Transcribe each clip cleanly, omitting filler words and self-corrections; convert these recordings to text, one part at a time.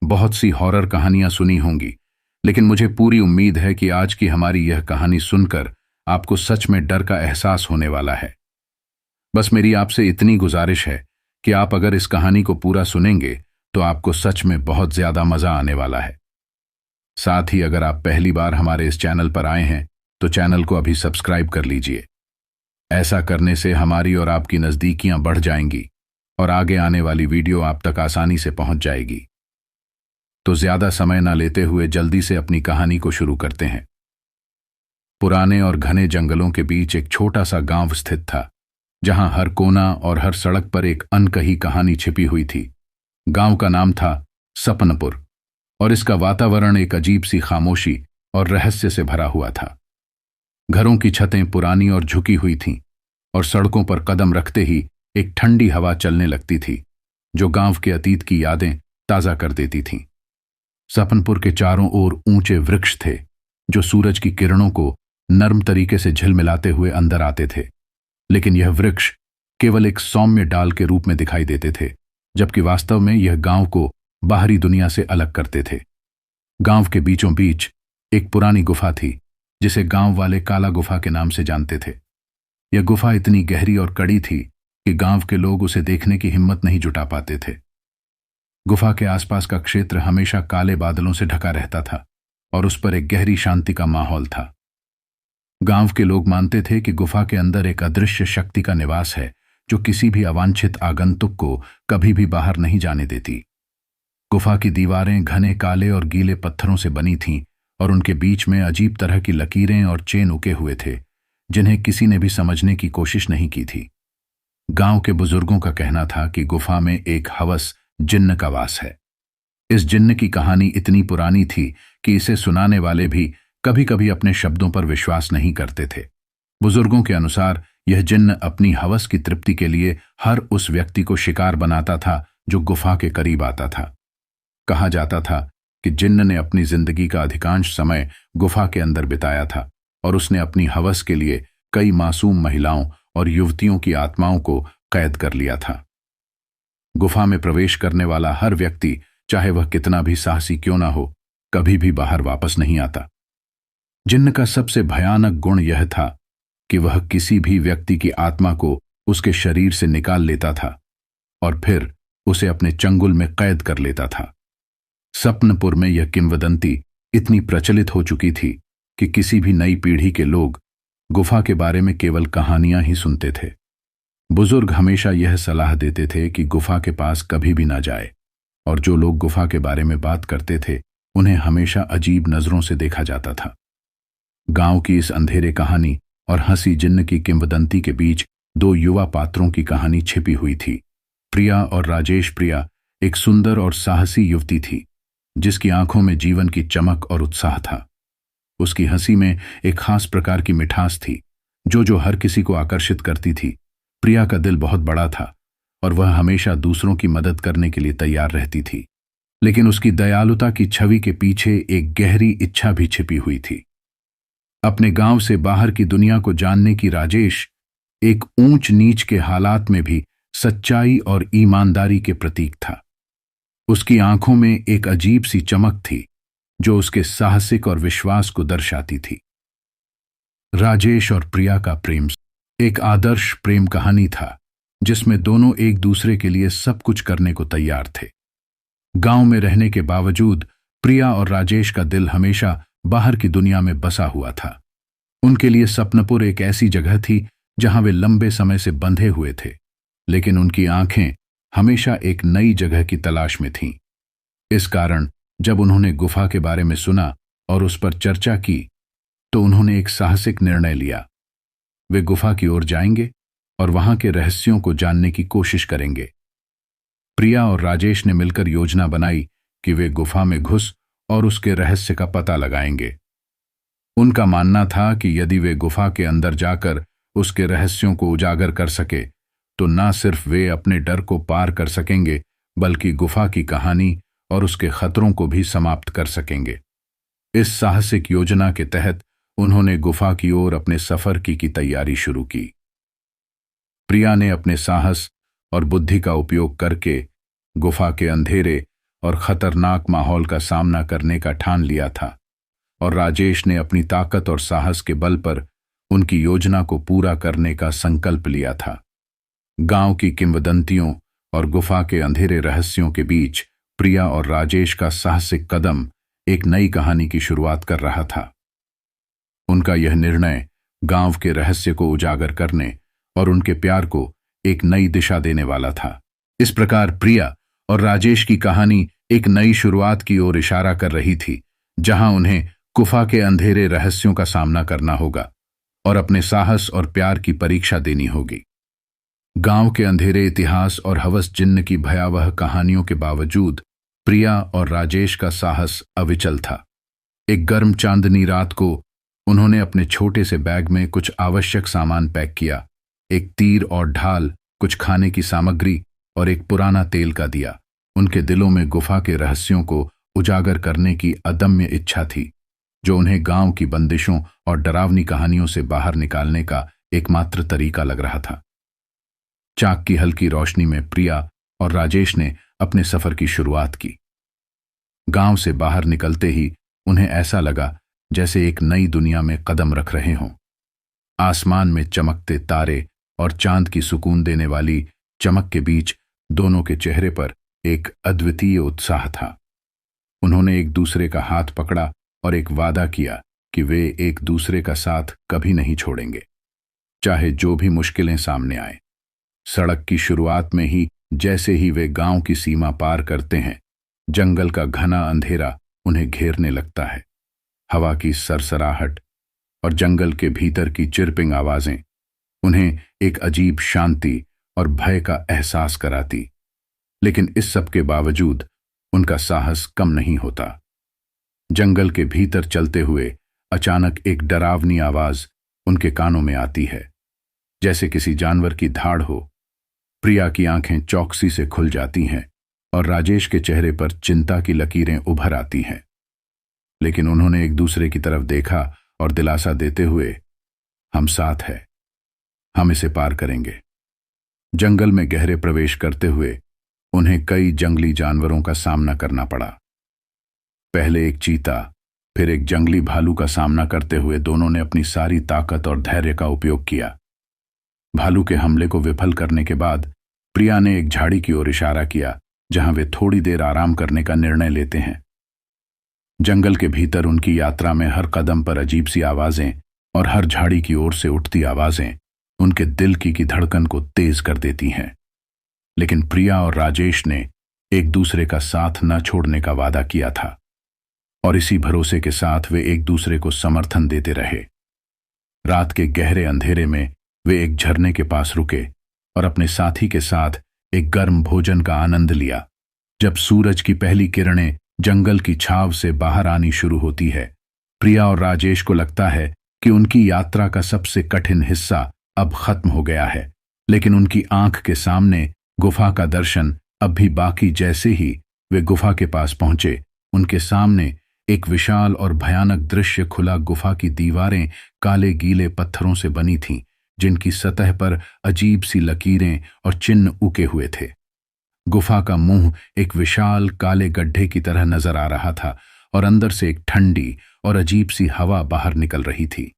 बहुत सी हॉरर कहानियां सुनी होंगी, लेकिन मुझे पूरी उम्मीद है कि आज की हमारी यह कहानी सुनकर आपको सच में डर का एहसास होने वाला है। बस मेरी आपसे इतनी गुजारिश है कि आप अगर इस कहानी को पूरा सुनेंगे तो आपको सच में बहुत ज्यादा मजा आने वाला है। साथ ही अगर आप पहली बार हमारे इस चैनल पर आए हैं तो चैनल को अभी सब्सक्राइब कर लीजिए। ऐसा करने से हमारी और आपकी नज़दीकियां बढ़ जाएंगी और आगे आने वाली वीडियो आप तक आसानी से पहुंच जाएगी। तो ज्यादा समय न लेते हुए जल्दी से अपनी कहानी को शुरू करते हैं। पुराने और घने जंगलों के बीच एक छोटा सा गांव स्थित था, जहां हर कोना और हर सड़क पर एक अनकही कहानी छिपी हुई थी। गांव का नाम था सपनपुर और इसका वातावरण एक अजीब सी खामोशी और रहस्य से भरा हुआ था। घरों की छतें पुरानी और झुकी हुई थीं और सड़कों पर कदम रखते ही एक ठंडी हवा चलने लगती थी, जो गांव के अतीत की यादें ताजा कर देती थीं। सपनपुर के चारों ओर ऊंचे वृक्ष थे, जो सूरज की किरणों को नर्म तरीके से झिलमिलाते हुए अंदर आते थे, लेकिन यह वृक्ष केवल एक सौम्य डाल के रूप में दिखाई देते थे, जबकि वास्तव में यह गांव को बाहरी दुनिया से अलग करते थे। गांव के बीचों बीच एक पुरानी गुफा थी, जिसे गांव वाले काला गुफा के नाम से जानते थे। यह गुफा इतनी गहरी और कड़ी थी कि गांव के लोग उसे देखने की हिम्मत नहीं जुटा पाते थे। गुफा के आसपास का क्षेत्र हमेशा काले बादलों से ढका रहता था और उस पर एक गहरी शांति का माहौल था। गांव के लोग मानते थे कि गुफा के अंदर एक अदृश्य शक्ति का निवास है, जो किसी भी अवांछित आगंतुक को कभी भी बाहर नहीं जाने देती। गुफा की दीवारें घने काले और गीले पत्थरों से बनी थीं और उनके बीच में अजीब तरह की लकीरें और चेन उके हुए थे, जिन्हें किसी ने भी समझने की कोशिश नहीं की थी। गांव के बुजुर्गों का कहना था कि गुफा में एक हवस जिन्न का वास है। इस जिन्न की कहानी इतनी पुरानी थी कि इसे सुनाने वाले भी कभी कभी अपने शब्दों पर विश्वास नहीं करते थे। बुजुर्गों के अनुसार यह जिन्न अपनी हवस की तृप्ति के लिए हर उस व्यक्ति को शिकार बनाता था जो गुफा के करीब आता था। कहा जाता था कि जिन्न ने अपनी जिंदगी का अधिकांश समय गुफा के अंदर बिताया था और उसने अपनी हवस के लिए कई मासूम महिलाओं और युवतियों की आत्माओं को कैद कर लिया था। गुफा में प्रवेश करने वाला हर व्यक्ति, चाहे वह कितना भी साहसी क्यों ना हो, कभी भी बाहर वापस नहीं आता। जिन्न का सबसे भयानक गुण यह था कि वह किसी भी व्यक्ति की आत्मा को उसके शरीर से निकाल लेता था और फिर उसे अपने चंगुल में कैद कर लेता था। सपनपुर में यह किंवदंती इतनी प्रचलित हो चुकी थी कि किसी भी नई पीढ़ी के लोग गुफा के बारे में केवल कहानियां ही सुनते थे। बुजुर्ग हमेशा यह सलाह देते थे कि गुफा के पास कभी भी ना जाए, और जो लोग गुफा के बारे में बात करते थे उन्हें हमेशा अजीब नजरों से देखा जाता था। गांव की इस अंधेरे कहानी और हंसी जिन्न की किंवदंती के बीच दो युवा पात्रों की कहानी छिपी हुई थी। प्रिया और राजेश। प्रिया एक सुंदर और साहसी युवती थी, जिसकी आंखों में जीवन की चमक और उत्साह था। उसकी हंसी में एक खास प्रकार की मिठास थी, जो हर किसी को आकर्षित करती थी। प्रिया का दिल बहुत बड़ा था और वह हमेशा दूसरों की मदद करने के लिए तैयार रहती थी, लेकिन उसकी दयालुता की छवि के पीछे एक गहरी इच्छा भी छिपी हुई थी। अपने गांव से बाहर की दुनिया को जानने की राजेश एक ऊंच नीच के हालात में भी सच्चाई और ईमानदारी के प्रतीक था। उसकी आंखों में एक अजीब सी चमक थी, जो उसके साहसिक और विश्वास को दर्शाती थी। राजेश और प्रिया का प्रेम एक आदर्श प्रेम कहानी था, जिसमें दोनों एक दूसरे के लिए सब कुछ करने को तैयार थे। गांव में रहने के बावजूद प्रिया और राजेश का दिल हमेशा बाहर की दुनिया में बसा हुआ था। उनके लिए सपनपुर एक ऐसी जगह थी जहां वे लंबे समय से बंधे हुए थे, लेकिन उनकी आंखें हमेशा एक नई जगह की तलाश में थीं। इस कारण जब उन्होंने गुफा के बारे में सुना और उस पर चर्चा की, तो उन्होंने एक साहसिक निर्णय लिया। वे गुफा की ओर जाएंगे और वहां के रहस्यों को जानने की कोशिश करेंगे। प्रिया और राजेश ने मिलकर योजना बनाई कि वे गुफा में घुस और उसके रहस्य का पता लगाएंगे। उनका मानना था कि यदि वे गुफा के अंदर जाकर उसके रहस्यों को उजागर कर सके, तो न सिर्फ वे अपने डर को पार कर सकेंगे, बल्कि गुफा की कहानी और उसके खतरों को भी समाप्त कर सकेंगे। इस साहसिक योजना के तहत उन्होंने गुफा की ओर अपने सफर की तैयारी शुरू की। प्रिया ने अपने साहस और बुद्धि का उपयोग करके गुफा के अंधेरे और खतरनाक माहौल का सामना करने का ठान लिया था, और राजेश ने अपनी ताकत और साहस के बल पर उनकी योजना को पूरा करने का संकल्प लिया था। गांव की किंवदंतियों और गुफा के अंधेरे रहस्यों के बीच प्रिया और राजेश का साहसिक कदम एक नई कहानी की शुरुआत कर रहा था। उनका यह निर्णय गांव के रहस्य को उजागर करने और उनके प्यार को एक नई दिशा देने वाला था। इस प्रकार प्रिया और राजेश की कहानी एक नई शुरुआत की ओर इशारा कर रही थी, जहां उन्हें गुफा के अंधेरे रहस्यों का सामना करना होगा और अपने साहस और प्यार की परीक्षा देनी होगी। गांव के अंधेरे इतिहास और हवस जिन्न की भयावह कहानियों के बावजूद प्रिया और राजेश का साहस अविचल था। एक गर्म चांदनी रात को उन्होंने अपने छोटे से बैग में कुछ आवश्यक सामान पैक किया, एक तीर और ढाल, कुछ खाने की सामग्री और एक पुराना तेल का दिया। उनके दिलों में गुफा के रहस्यों को उजागर करने की अदम्य इच्छा थी, जो उन्हें गांव की बंदिशों और डरावनी कहानियों से बाहर निकालने का एकमात्र तरीका लग रहा था। चाक की हल्की रोशनी में प्रिया और राजेश ने अपने सफर की शुरुआत की। गांव से बाहर निकलते ही उन्हें ऐसा लगा जैसे एक नई दुनिया में कदम रख रहे हों। आसमान में चमकते तारे और चांद की सुकून देने वाली चमक के बीच दोनों के चेहरे पर एक अद्वितीय उत्साह था। उन्होंने एक दूसरे का हाथ पकड़ा और एक वादा किया कि वे एक दूसरे का साथ कभी नहीं छोड़ेंगे, चाहे जो भी मुश्किलें सामने आए। सड़क की शुरुआत में ही जैसे ही वे गांव की सीमा पार करते हैं, जंगल का घना अंधेरा उन्हें घेरने लगता है। हवा की सरसराहट और जंगल के भीतर की चिरपिंग आवाजें उन्हें एक अजीब शांति और भय का एहसास कराती। लेकिन इस सब के बावजूद उनका साहस कम नहीं होता। जंगल के भीतर चलते हुए अचानक एक डरावनी आवाज उनके कानों में आती है, जैसे किसी जानवर की धाड़ हो। प्रिया की आंखें चौकसी से खुल जाती हैं और राजेश के चेहरे पर चिंता की लकीरें उभर आती हैं। लेकिन उन्होंने एक दूसरे की तरफ देखा और दिलासा देते हुए, हम साथ हैं, हम इसे पार करेंगे। जंगल में गहरे प्रवेश करते हुए उन्हें कई जंगली जानवरों का सामना करना पड़ा। पहले एक चीता, फिर एक जंगली भालू का सामना करते हुए दोनों ने अपनी सारी ताकत और धैर्य का उपयोग किया। भालू के हमले को विफल करने के बाद प्रिया ने एक झाड़ी की ओर इशारा किया, जहां वे थोड़ी देर आराम करने का निर्णय लेते हैं। जंगल के भीतर उनकी यात्रा में हर कदम पर अजीब सी आवाजें और हर झाड़ी की ओर से उठती आवाजें उनके दिल की धड़कन को तेज कर देती हैं। लेकिन प्रिया और राजेश ने एक दूसरे का साथ न छोड़ने का वादा किया था, और इसी भरोसे के साथ वे एक दूसरे को समर्थन देते रहे। रात के गहरे अंधेरे में वे एक झरने के पास रुके और अपने साथी के साथ एक गर्म भोजन का आनंद लिया। जब सूरज की पहली किरणें जंगल की छाव से बाहर आनी शुरू होती है, प्रिया और राजेश को लगता है कि उनकी यात्रा का सबसे कठिन हिस्सा अब खत्म हो गया है। लेकिन उनकी आंख के सामने गुफा का दर्शन अब भी बाकी। जैसे ही वे गुफा के पास पहुंचे, उनके सामने एक विशाल और भयानक दृश्य खुला। गुफा की दीवारें काले गीले पत्थरों से बनी थीं, जिनकी सतह पर अजीब सी लकीरें और चिन्ह उके हुए थे। गुफा का मुंह एक विशाल काले गड्ढे की तरह नजर आ रहा था और अंदर से एक ठंडी और अजीब सी हवा बाहर निकल रही थी।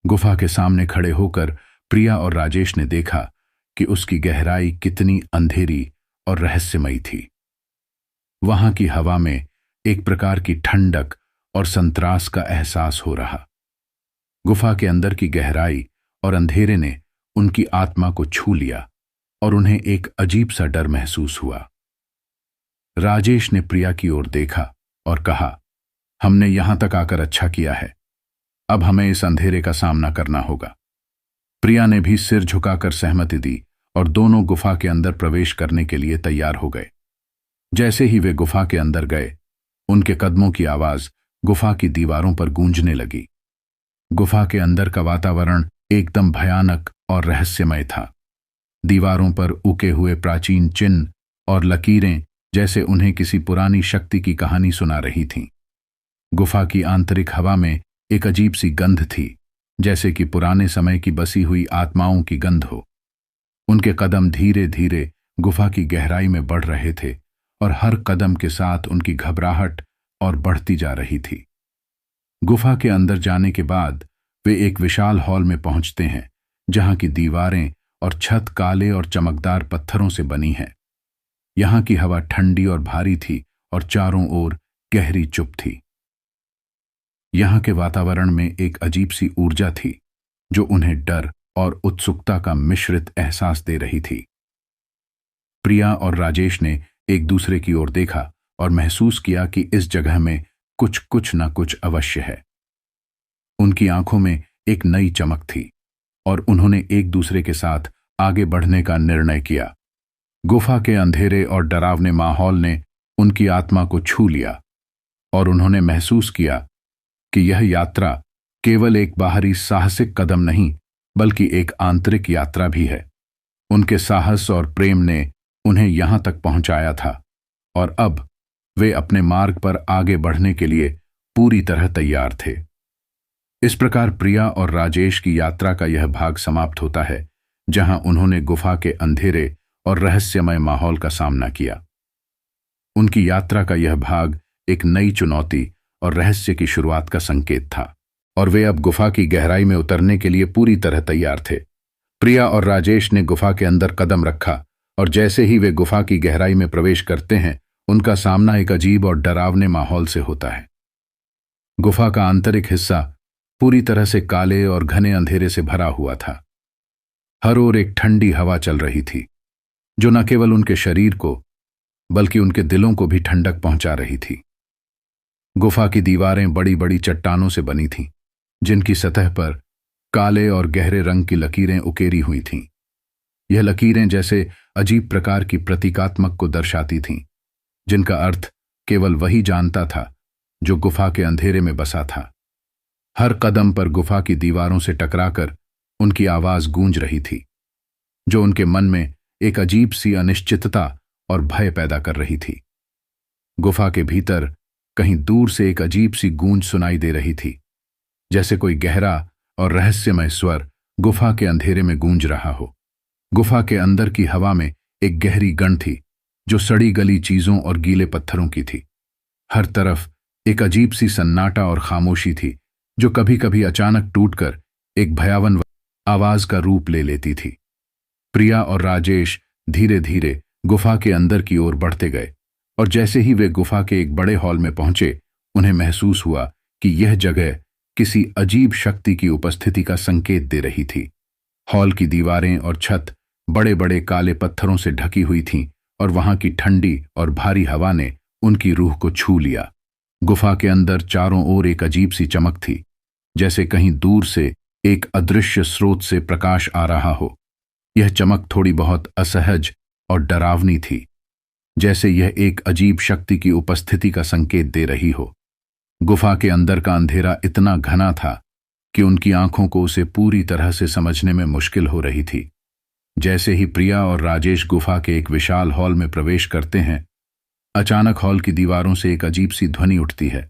गुफा के सामने खड़े होकर प्रिया और राजेश ने देखा कि उसकी गहराई कितनी अंधेरी और रहस्यमयी थी। वहां की हवा में एक प्रकार की ठंडक और संत्रास का एहसास हो रहा। गुफा के अंदर की गहराई और अंधेरे ने उनकी आत्मा को छू लिया और उन्हें एक अजीब सा डर महसूस हुआ। राजेश ने प्रिया की ओर देखा और कहा, हमने यहां तक आकर अच्छा किया है, अब हमें इस अंधेरे का सामना करना होगा। प्रिया ने भी सिर झुकाकर सहमति दी और दोनों गुफा के अंदर प्रवेश करने के लिए तैयार हो गए। जैसे ही वे गुफा के अंदर गए, उनके कदमों की आवाज गुफा की दीवारों पर गूंजने लगी। गुफा के अंदर का वातावरण एकदम भयानक और रहस्यमय था। दीवारों पर उके हुए प्राचीन चिन्ह और लकीरें जैसे उन्हें किसी पुरानी शक्ति की कहानी सुना रही थीं। गुफा की आंतरिक हवा में एक अजीब सी गंध थी, जैसे कि पुराने समय की बसी हुई आत्माओं की गंध हो। उनके कदम धीरे धीरे गुफा की गहराई में बढ़ रहे थे और हर कदम के साथ उनकी घबराहट और बढ़ती जा रही थी। गुफा के अंदर जाने के बाद वे एक विशाल हॉल में पहुंचते हैं, जहां की दीवारें और छत काले और चमकदार पत्थरों से बनी हैं। यहां की हवा ठंडी और भारी थी और चारों ओर गहरी चुप थी। यहां के वातावरण में एक अजीब सी ऊर्जा थी जो उन्हें डर और उत्सुकता का मिश्रित एहसास दे रही थी। प्रिया और राजेश ने एक दूसरे की ओर देखा और महसूस किया कि इस जगह में कुछ न कुछ अवश्य है। उनकी आंखों में एक नई चमक थी और उन्होंने एक दूसरे के साथ आगे बढ़ने का निर्णय किया। गुफा के अंधेरे और डरावने माहौल ने उनकी आत्मा को छू लिया और उन्होंने महसूस किया कि यह यात्रा केवल एक बाहरी साहसिक कदम नहीं, बल्कि एक आंतरिक यात्रा भी है। उनके साहस और प्रेम ने उन्हें यहां तक पहुंचाया था और अब वे अपने मार्ग पर आगे बढ़ने के लिए पूरी तरह तैयार थे। इस प्रकार प्रिया और राजेश की यात्रा का यह भाग समाप्त होता है, जहां उन्होंने गुफा के अंधेरे और रहस्यमय माहौल का सामना किया। उनकी यात्रा का यह भाग एक नई चुनौती और रहस्य की शुरुआत का संकेत था और वे अब गुफा की गहराई में उतरने के लिए पूरी तरह तैयार थे। प्रिया और राजेश ने गुफा के अंदर कदम रखा और जैसे ही वे गुफा की गहराई में प्रवेश करते हैं, उनका सामना एक अजीब और डरावने माहौल से होता है। गुफा का आंतरिक हिस्सा पूरी तरह से काले और घने अंधेरे से भरा हुआ था। हर ओर एक ठंडी हवा चल रही थी जो न केवल उनके शरीर को बल्कि उनके दिलों को भी ठंडक पहुंचा रही थी। गुफा की दीवारें बड़ी बड़ी चट्टानों से बनी थीं, जिनकी सतह पर काले और गहरे रंग की लकीरें उकेरी हुई थीं। यह लकीरें जैसे अजीब प्रकार की प्रतीकात्मक को दर्शाती थीं, जिनका अर्थ केवल वही जानता था जो गुफा के अंधेरे में बसा था। हर कदम पर गुफा की दीवारों से टकराकर उनकी आवाज गूंज रही थी, जो उनके मन में एक अजीब सी अनिश्चितता और भय पैदा कर रही थी। गुफा के भीतर कहीं दूर से एक अजीब सी गूंज सुनाई दे रही थी, जैसे कोई गहरा और रहस्यमय स्वर गुफा के अंधेरे में गूंज रहा हो। गुफा के अंदर की हवा में एक गहरी गंध थी जो सड़ी गली चीजों और गीले पत्थरों की थी। हर तरफ एक अजीब सी सन्नाटा और खामोशी थी जो कभी कभी अचानक टूटकर एक भयावन आवाज का रूप ले लेती थी। प्रिया और राजेश धीरे धीरे गुफा के अंदर की ओर बढ़ते गए और जैसे ही वे गुफा के एक बड़े हॉल में पहुंचे, उन्हें महसूस हुआ कि यह जगह किसी अजीब शक्ति की उपस्थिति का संकेत दे रही थी। हॉल की दीवारें और छत बड़े बड़े काले पत्थरों से ढकी हुई थीं और वहां की ठंडी और भारी हवा ने उनकी रूह को छू लिया। गुफा के अंदर चारों ओर एक अजीब सी चमक थी, जैसे कहीं दूर से एक अदृश्य स्रोत से प्रकाश आ रहा हो। यह चमक थोड़ी बहुत असहज और डरावनी थी, जैसे यह एक अजीब शक्ति की उपस्थिति का संकेत दे रही हो। गुफा के अंदर का अंधेरा इतना घना था कि उनकी आंखों को उसे पूरी तरह से समझने में मुश्किल हो रही थी। जैसे ही प्रिया और राजेश गुफा के एक विशाल हॉल में प्रवेश करते हैं, अचानक हॉल की दीवारों से एक अजीब सी ध्वनि उठती है।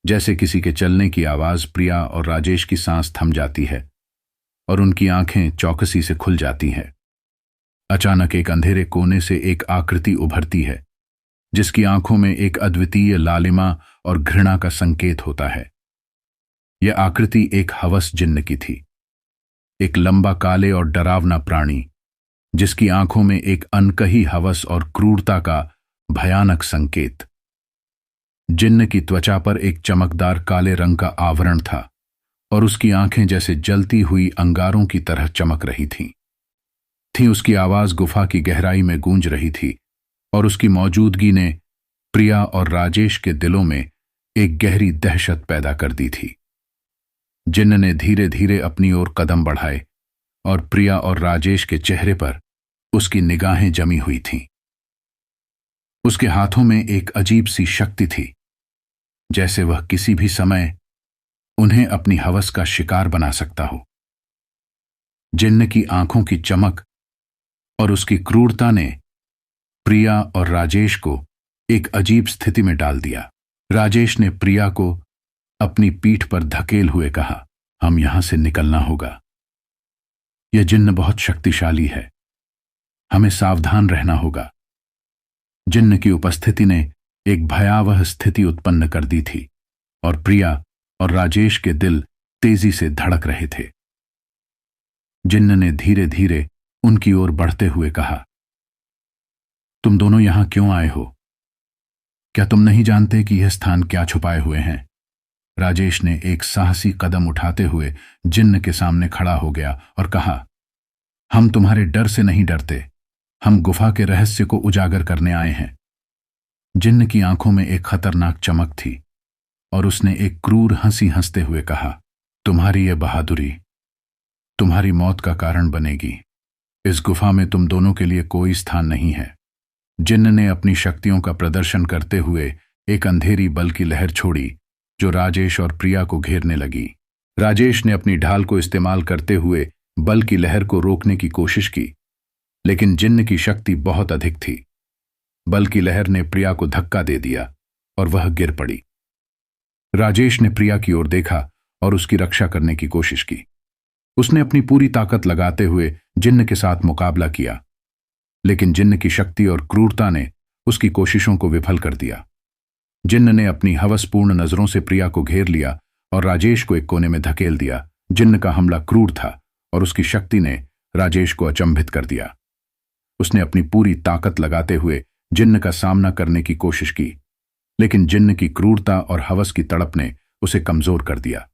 जैसे किसी के चलने की आवाज प्रिया और राजेश की सांस थम जाती है और उनकी आंखें चौकसी से खुल जाती हैं। अचानक एक अंधेरे कोने से एक आकृति उभरती है, जिसकी आंखों में एक अद्वितीय लालिमा और घृणा का संकेत होता है। यह आकृति एक हवस जिन्न की थी, एक लंबा काले और डरावना प्राणी, जिसकी आंखों में एक अनकही हवस और क्रूरता का भयानक संकेत। जिन्न की त्वचा पर एक चमकदार काले रंग का आवरण था और उसकी आंखें जैसे जलती हुई अंगारों की तरह चमक रही थीं। उसकी आवाज गुफा की गहराई में गूंज रही थी और उसकी मौजूदगी ने प्रिया और राजेश के दिलों में एक गहरी दहशत पैदा कर दी थी। जिन्न ने धीरे धीरे अपनी ओर कदम बढ़ाए और प्रिया और राजेश के चेहरे पर उसकी निगाहें जमी हुई थीं। उसके हाथों में एक अजीब सी शक्ति थी, जैसे वह किसी भी समय उन्हें अपनी हवस का शिकार बना सकता हो। जिन्न की आंखों की चमक और उसकी क्रूरता ने प्रिया और राजेश को एक अजीब स्थिति में डाल दिया। राजेश ने प्रिया को अपनी पीठ पर धकेल हुए कहा, हम यहां से निकलना होगा। यह जिन्न बहुत शक्तिशाली है, हमें सावधान रहना होगा। जिन्न की उपस्थिति ने एक भयावह स्थिति उत्पन्न कर दी थी और प्रिया और राजेश के दिल तेजी से धड़क रहे थे। जिन्न ने धीरे धीरे उनकी ओर बढ़ते हुए कहा, तुम दोनों यहां क्यों आए हो? क्या तुम नहीं जानते कि यह स्थान क्या छुपाए हुए हैं? राजेश ने एक साहसी कदम उठाते हुए जिन्न के सामने खड़ा हो गया और कहा, हम तुम्हारे डर से नहीं डरते, हम गुफा के रहस्य को उजागर करने आए हैं। जिन्न की आंखों में एक खतरनाक चमक थी और उसने एक क्रूर हंसी हंसते हुए कहा, तुम्हारी यह बहादुरी तुम्हारी मौत का कारण बनेगी। इस गुफा में तुम दोनों के लिए कोई स्थान नहीं है। जिन्न ने अपनी शक्तियों का प्रदर्शन करते हुए एक अंधेरी बल की लहर छोड़ी जो राजेश और प्रिया को घेरने लगी। राजेश ने अपनी ढाल को इस्तेमाल करते हुए बल की लहर को रोकने की कोशिश की, लेकिन जिन्न की शक्ति बहुत अधिक थी। बल की लहर ने प्रिया को धक्का दे दिया और वह गिर पड़ी। राजेश ने प्रिया की ओर देखा और उसकी रक्षा करने की कोशिश की। उसने अपनी पूरी ताकत लगाते हुए जिन्न के साथ मुकाबला किया, लेकिन जिन्न की शक्ति और क्रूरता ने उसकी कोशिशों को विफल कर दिया। जिन्न ने अपनी हवसपूर्ण नजरों से प्रिया को घेर लिया और राजेश को एक कोने में धकेल दिया। जिन्न का हमला क्रूर था और उसकी शक्ति ने राजेश को अचंभित कर दिया। उसने अपनी पूरी ताकत लगाते हुए जिन्न का सामना करने की कोशिश की, लेकिन जिन्न की क्रूरता और हवस की तड़प ने उसे कमजोर कर दिया।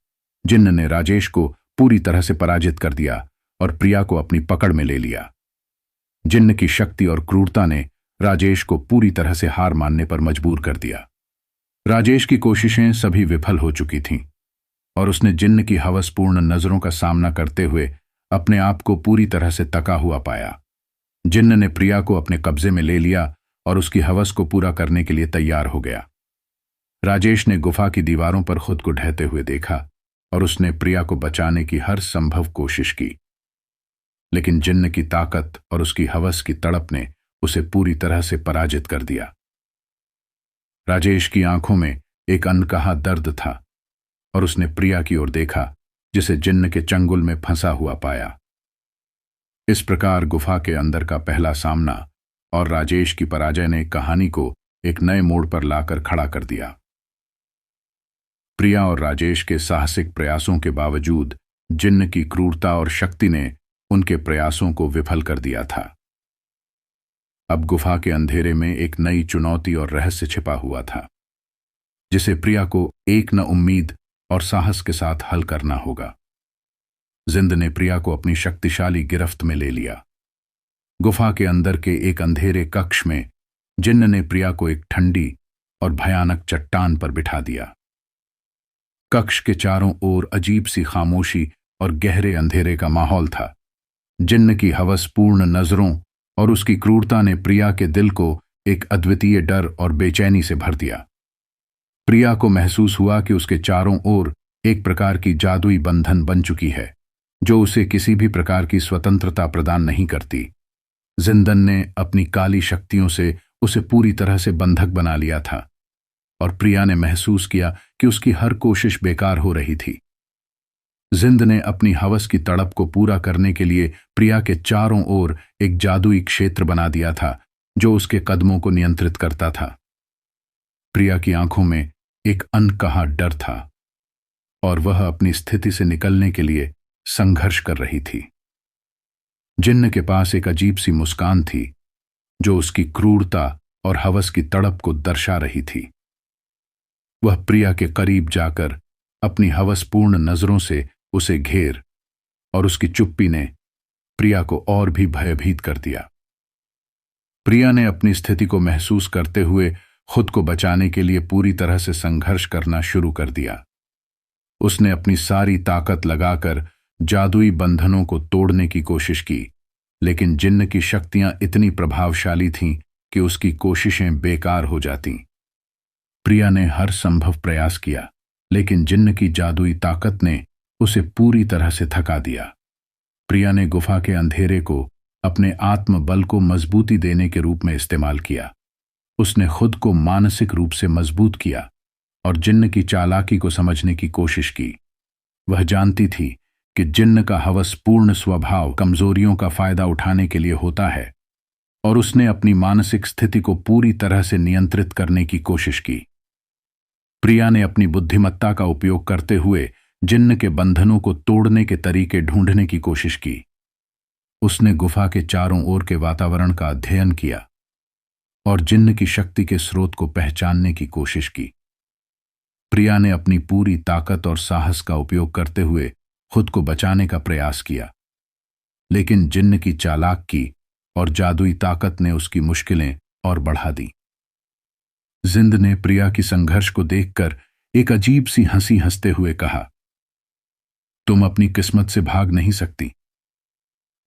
जिन्न ने राजेश को पूरी तरह से पराजित कर दिया और प्रिया को अपनी पकड़ में ले लिया। जिन्न की शक्ति और क्रूरता ने राजेश को पूरी तरह से हार मानने पर मजबूर कर दिया। राजेश की कोशिशें सभी विफल हो चुकी थीं और उसने जिन्न की हवसपूर्ण नजरों का सामना करते हुए अपने आप को पूरी तरह से तका हुआ पाया। जिन्न ने प्रिया को अपने कब्जे में ले लिया और उसकी हवस को पूरा करने के लिए तैयार हो गया। राजेश ने गुफा की दीवारों पर खुद को ढहते हुए देखा और उसने प्रिया को बचाने की हर संभव कोशिश की, लेकिन जिन्न की ताकत और उसकी हवस की तड़प ने उसे पूरी तरह से पराजित कर दिया। राजेश की आंखों में एक अनकहा दर्द था और उसने प्रिया की ओर देखा जिसे जिन्न के चंगुल में फंसा हुआ पाया। इस प्रकार गुफा के अंदर का पहला सामना और राजेश की पराजय ने कहानी को एक नए मोड़ पर लाकर खड़ा कर दिया। प्रिया और राजेश के साहसिक प्रयासों के बावजूद जिन्न की क्रूरता और शक्ति ने उनके प्रयासों को विफल कर दिया था। अब गुफा के अंधेरे में एक नई चुनौती और रहस्य छिपा हुआ था, जिसे प्रिया को एक न उम्मीद और साहस के साथ हल करना होगा। जिंद ने प्रिया को अपनी शक्तिशाली गिरफ्त में ले लिया। गुफा के अंदर के एक अंधेरे कक्ष में जिन्न ने प्रिया को एक ठंडी और भयानक चट्टान पर बिठा दिया। कक्ष के चारों ओर अजीब सी खामोशी और गहरे अंधेरे का माहौल था। जिन्न की हवसपूर्ण नजरों और उसकी क्रूरता ने प्रिया के दिल को एक अद्वितीय डर और बेचैनी से भर दिया। प्रिया को महसूस हुआ कि उसके चारों ओर एक प्रकार की जादुई बंधन बन चुकी है, जो उसे किसी भी प्रकार की स्वतंत्रता प्रदान नहीं करती। जिंदन ने अपनी काली शक्तियों से उसे पूरी तरह से बंधक बना लिया था और प्रिया ने महसूस किया कि उसकी हर कोशिश बेकार हो रही थी। जिंद ने अपनी हवस की तड़प को पूरा करने के लिए प्रिया के चारों ओर एक जादुई क्षेत्र बना दिया था, जो उसके कदमों को नियंत्रित करता था। प्रिया की आंखों में एक अनकहा डर था और वह अपनी स्थिति से निकलने के लिए संघर्ष कर रही थी। जिन्न के पास एक अजीब सी मुस्कान थी, जो उसकी क्रूरता और हवस की तड़प को दर्शा रही थी। वह प्रिया के करीब जाकर अपनी हवसपूर्ण नजरों से उसे घेर और उसकी चुप्पी ने प्रिया को और भी भयभीत कर दिया। प्रिया ने अपनी स्थिति को महसूस करते हुए खुद को बचाने के लिए पूरी तरह से संघर्ष करना शुरू कर दिया। उसने अपनी सारी ताकत लगाकर जादुई बंधनों को तोड़ने की कोशिश की, लेकिन जिन्न की शक्तियां इतनी प्रभावशाली थीं कि उसकी कोशिशें बेकार हो जातीं। प्रिया ने हर संभव प्रयास किया, लेकिन जिन्न की जादुई ताकत ने उसे पूरी तरह से थका दिया। प्रिया ने गुफा के अंधेरे को अपने आत्मबल को मजबूती देने के रूप में इस्तेमाल किया। उसने खुद को मानसिक रूप से मजबूत किया और जिन्न की चालाकी को समझने की कोशिश की। वह जानती थी कि जिन्न का हवसपूर्ण स्वभाव कमजोरियों का फायदा उठाने के लिए होता है और उसने अपनी मानसिक स्थिति को पूरी तरह से नियंत्रित करने की कोशिश की। प्रिया ने अपनी बुद्धिमत्ता का उपयोग करते हुए जिन्न के बंधनों को तोड़ने के तरीके ढूंढने की कोशिश की। उसने गुफा के चारों ओर के वातावरण का अध्ययन किया और जिन्न की शक्ति के स्रोत को पहचानने की कोशिश की। प्रिया ने अपनी पूरी ताकत और साहस का उपयोग करते हुए खुद को बचाने का प्रयास किया, लेकिन जिन्न की चालाकी और जादुई ताकत ने उसकी मुश्किलें और बढ़ा दी। जिंद ने प्रिया की संघर्ष को देखकर एक अजीब सी हंसी हंसते हुए कहा, तुम अपनी किस्मत से भाग नहीं सकती।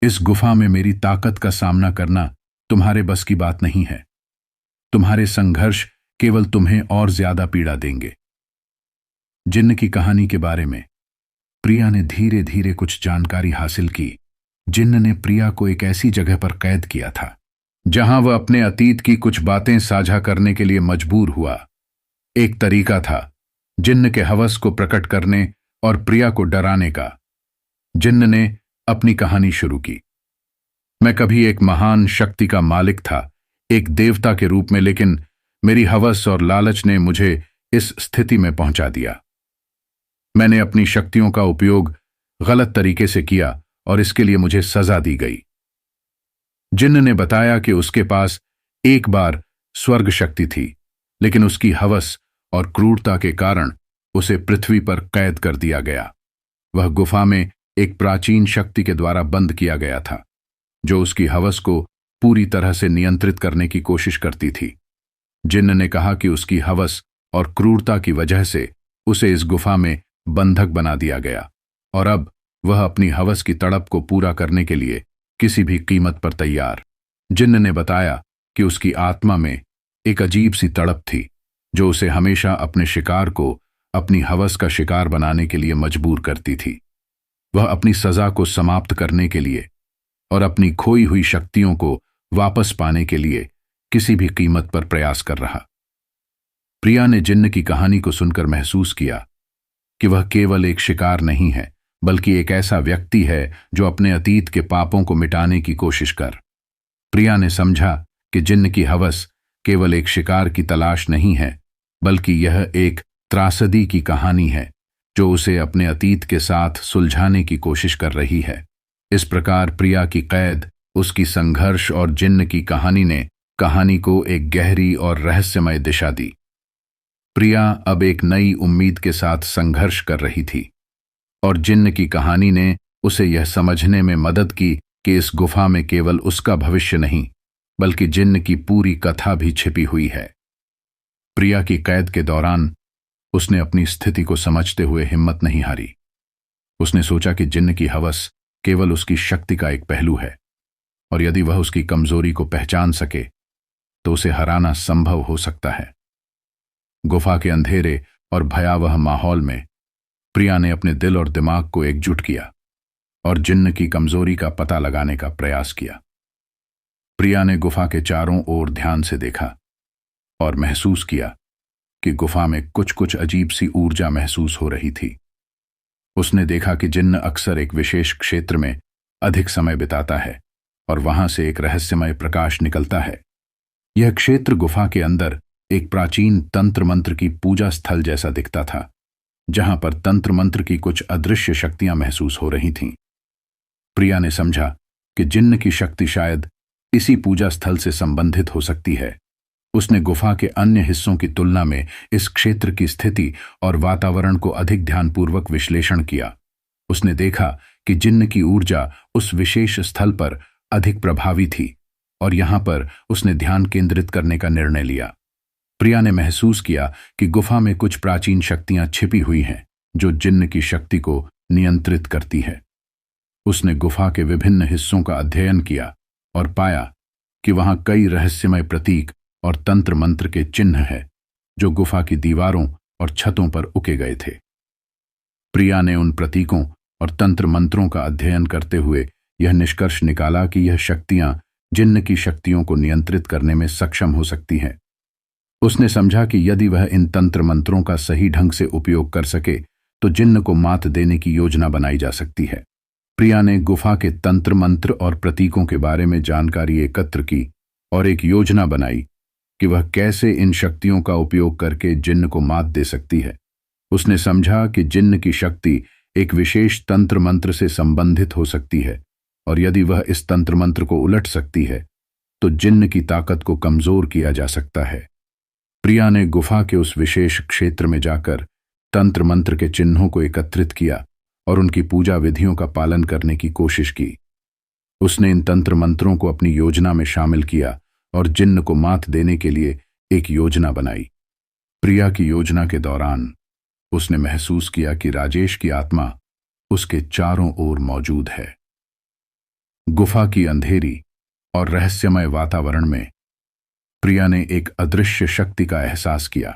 इस गुफा में मेरी ताकत का सामना करना तुम्हारे बस की बात नहीं है। तुम्हारे संघर्ष केवल तुम्हें और ज्यादा पीड़ा देंगे। जिन्न की कहानी के बारे में प्रिया ने धीरे धीरे कुछ जानकारी हासिल की। जिन्न ने प्रिया को एक ऐसी जगह पर कैद किया था जहां वह अपने अतीत की कुछ बातें साझा करने के लिए मजबूर हुआ। एक तरीका था जिन्न के हवस को प्रकट करने और प्रिया को डराने का। जिन्न ने अपनी कहानी शुरू की। मैं कभी एक महान शक्ति का मालिक था, एक देवता के रूप में, लेकिन मेरी हवस और लालच ने मुझे इस स्थिति में पहुंचा दिया। मैंने अपनी शक्तियों का उपयोग गलत तरीके से किया और इसके लिए मुझे सजा दी गई। जिन्न ने बताया कि उसके पास एक बार स्वर्ग शक्ति थी, लेकिन उसकी हवस और क्रूरता के कारण उसे पृथ्वी पर कैद कर दिया गया। वह गुफा में एक प्राचीन शक्ति के द्वारा बंद किया गया था, जो उसकी हवस को पूरी तरह से नियंत्रित करने की कोशिश करती थी। जिन्न ने कहा कि उसकी हवस और क्रूरता की वजह से उसे इस गुफा में बंधक बना दिया गया और अब वह अपनी हवस की तड़प को पूरा करने के लिए किसी भी कीमत पर तैयार। जिन्न ने बताया कि उसकी आत्मा में एक अजीब सी तड़प थी जो उसे हमेशा अपने शिकार को अपनी हवस का शिकार बनाने के लिए मजबूर करती थी। वह अपनी सजा को समाप्त करने के लिए और अपनी खोई हुई शक्तियों को वापस पाने के लिए किसी भी कीमत पर प्रयास कर रहा। प्रिया ने जिन्न की कहानी को सुनकर महसूस किया कि वह केवल एक शिकार नहीं है, बल्कि एक ऐसा व्यक्ति है जो अपने अतीत के पापों को मिटाने की कोशिश कर। प्रिया ने समझा कि जिन्न की हवस केवल एक शिकार की तलाश नहीं है, बल्कि यह एक त्रासदी की कहानी है जो उसे अपने अतीत के साथ सुलझाने की कोशिश कर रही है। इस प्रकार प्रिया की कैद, उसकी संघर्ष और जिन्न की कहानी ने कहानी को एक गहरी और रहस्यमय दिशा दी। प्रिया अब एक नई उम्मीद के साथ संघर्ष कर रही थी और जिन्न की कहानी ने उसे यह समझने में मदद की कि इस गुफा में केवल उसका भविष्य नहीं, बल्कि जिन्न की पूरी कथा भी छिपी हुई है। प्रिया की कैद के दौरान उसने अपनी स्थिति को समझते हुए हिम्मत नहीं हारी। उसने सोचा कि जिन्न की हवस केवल उसकी शक्ति का एक पहलू है और यदि वह उसकी कमजोरी को पहचान सके तो उसे हराना संभव हो सकता है। गुफा के अंधेरे और भयावह माहौल में प्रिया ने अपने दिल और दिमाग को एकजुट किया और जिन्न की कमजोरी का पता लगाने का प्रयास किया। प्रिया ने गुफा के चारों ओर ध्यान से देखा और महसूस किया कि गुफा में कुछ कुछ अजीब सी ऊर्जा महसूस हो रही थी। उसने देखा कि जिन्न अक्सर एक विशेष क्षेत्र में अधिक समय बिताता है और वहां से एक रहस्यमय प्रकाश निकलता है। यह क्षेत्र गुफा के अंदर एक प्राचीन तंत्र मंत्र की पूजा स्थल जैसा दिखता था, जहां पर तंत्र मंत्र की कुछ अदृश्य शक्तियां महसूस हो रही थीं। प्रिया ने समझा कि जिन्न की शक्ति शायद इसी पूजा स्थल से संबंधित हो सकती है। उसने गुफा के अन्य हिस्सों की तुलना में इस क्षेत्र की स्थिति और वातावरण को अधिक ध्यानपूर्वक विश्लेषण किया। उसने देखा कि जिन्न की ऊर्जा उस विशेष स्थल पर अधिक प्रभावी थी और यहां पर उसने ध्यान केंद्रित करने का निर्णय लिया। प्रिया ने महसूस किया कि गुफा में कुछ प्राचीन शक्तियां छिपी हुई हैं जो जिन्न की शक्ति को नियंत्रित करती है। उसने गुफा के विभिन्न हिस्सों का अध्ययन किया और पाया कि वहां कई रहस्यमय प्रतीक और तंत्र मंत्र के चिन्ह हैं जो गुफा की दीवारों और छतों पर उके गए थे। प्रिया ने उन प्रतीकों और तंत्र मंत्रों का अध्ययन करते हुए यह निष्कर्ष निकाला कि यह शक्तियां जिन्न की शक्तियों को नियंत्रित करने में सक्षम हो सकती हैं। उसने समझा कि यदि वह इन तंत्र मंत्रों का सही ढंग से उपयोग कर सके तो जिन्न को मात देने की योजना बनाई जा सकती है। प्रिया ने गुफा के तंत्र मंत्र और प्रतीकों के बारे में जानकारी एकत्र की और एक योजना बनाई कि वह कैसे इन शक्तियों का उपयोग करके जिन्न को मात दे सकती है। उसने समझा कि जिन्न की शक्ति एक विशेष तंत्र मंत्र से संबंधित हो सकती है, और यदि वह इस तंत्र मंत्र को उलट सकती है तो जिन्न की ताकत को कमजोर किया जा सकता है। प्रिया ने गुफा के उस विशेष क्षेत्र में जाकर तंत्र मंत्र के चिन्हों को एकत्रित किया और उनकी पूजा विधियों का पालन करने की कोशिश की। उसने इन तंत्र मंत्रों को अपनी योजना में शामिल किया और जिन्न को मात देने के लिए एक योजना बनाई। प्रिया की योजना के दौरान उसने महसूस किया कि राजेश की आत्मा उसके चारों ओर मौजूद है। गुफा की अंधेरी और रहस्यमय वातावरण में प्रिया ने एक अदृश्य शक्ति का एहसास किया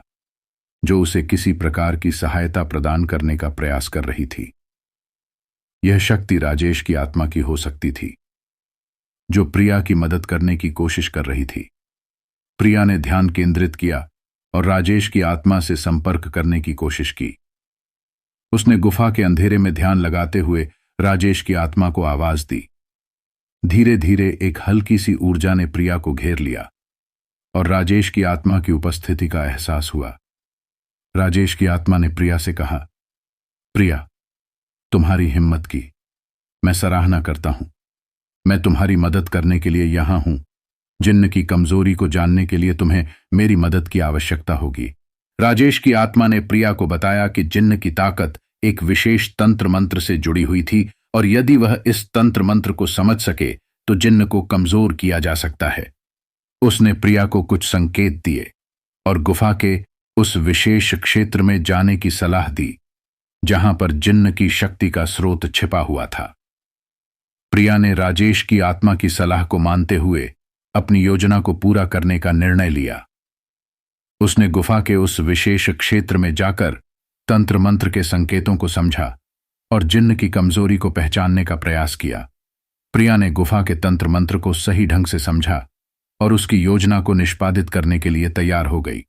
जो उसे किसी प्रकार की सहायता प्रदान करने का प्रयास कर रही थी। यह शक्ति राजेश की आत्मा की हो सकती थी, जो प्रिया की मदद करने की कोशिश कर रही थी। प्रिया ने ध्यान केंद्रित किया और राजेश की आत्मा से संपर्क करने की कोशिश की। उसने गुफा के अंधेरे में ध्यान लगाते हुए राजेश की आत्मा को आवाज दी। धीरे धीरे एक हल्की सी ऊर्जा ने प्रिया को घेर लिया और राजेश की आत्मा की उपस्थिति का एहसास हुआ। राजेश की आत्मा ने प्रिया से कहा, प्रिया, तुम्हारी हिम्मत की मैं सराहना करता हूं। मैं तुम्हारी मदद करने के लिए यहां हूं। जिन्न की कमजोरी को जानने के लिए तुम्हें मेरी मदद की आवश्यकता होगी। राजेश की आत्मा ने प्रिया को बताया कि जिन्न की ताकत एक विशेष तंत्र मंत्र से जुड़ी हुई थी और यदि वह इस तंत्र मंत्र को समझ सके तो जिन्न को कमजोर किया जा सकता है। उसने प्रिया को कुछ संकेत दिए और गुफा के उस विशेष क्षेत्र में जाने की सलाह दी जहां पर जिन्न की शक्ति का स्रोत छिपा हुआ था। प्रिया ने राजेश की आत्मा की सलाह को मानते हुए अपनी योजना को पूरा करने का निर्णय लिया। उसने गुफा के उस विशेष क्षेत्र में जाकर तंत्र मंत्र के संकेतों को समझा और जिन्न की कमजोरी को पहचानने का प्रयास किया। प्रिया ने गुफा के तंत्र मंत्र को सही ढंग से समझा और उसकी योजना को निष्पादित करने के लिए तैयार हो गई।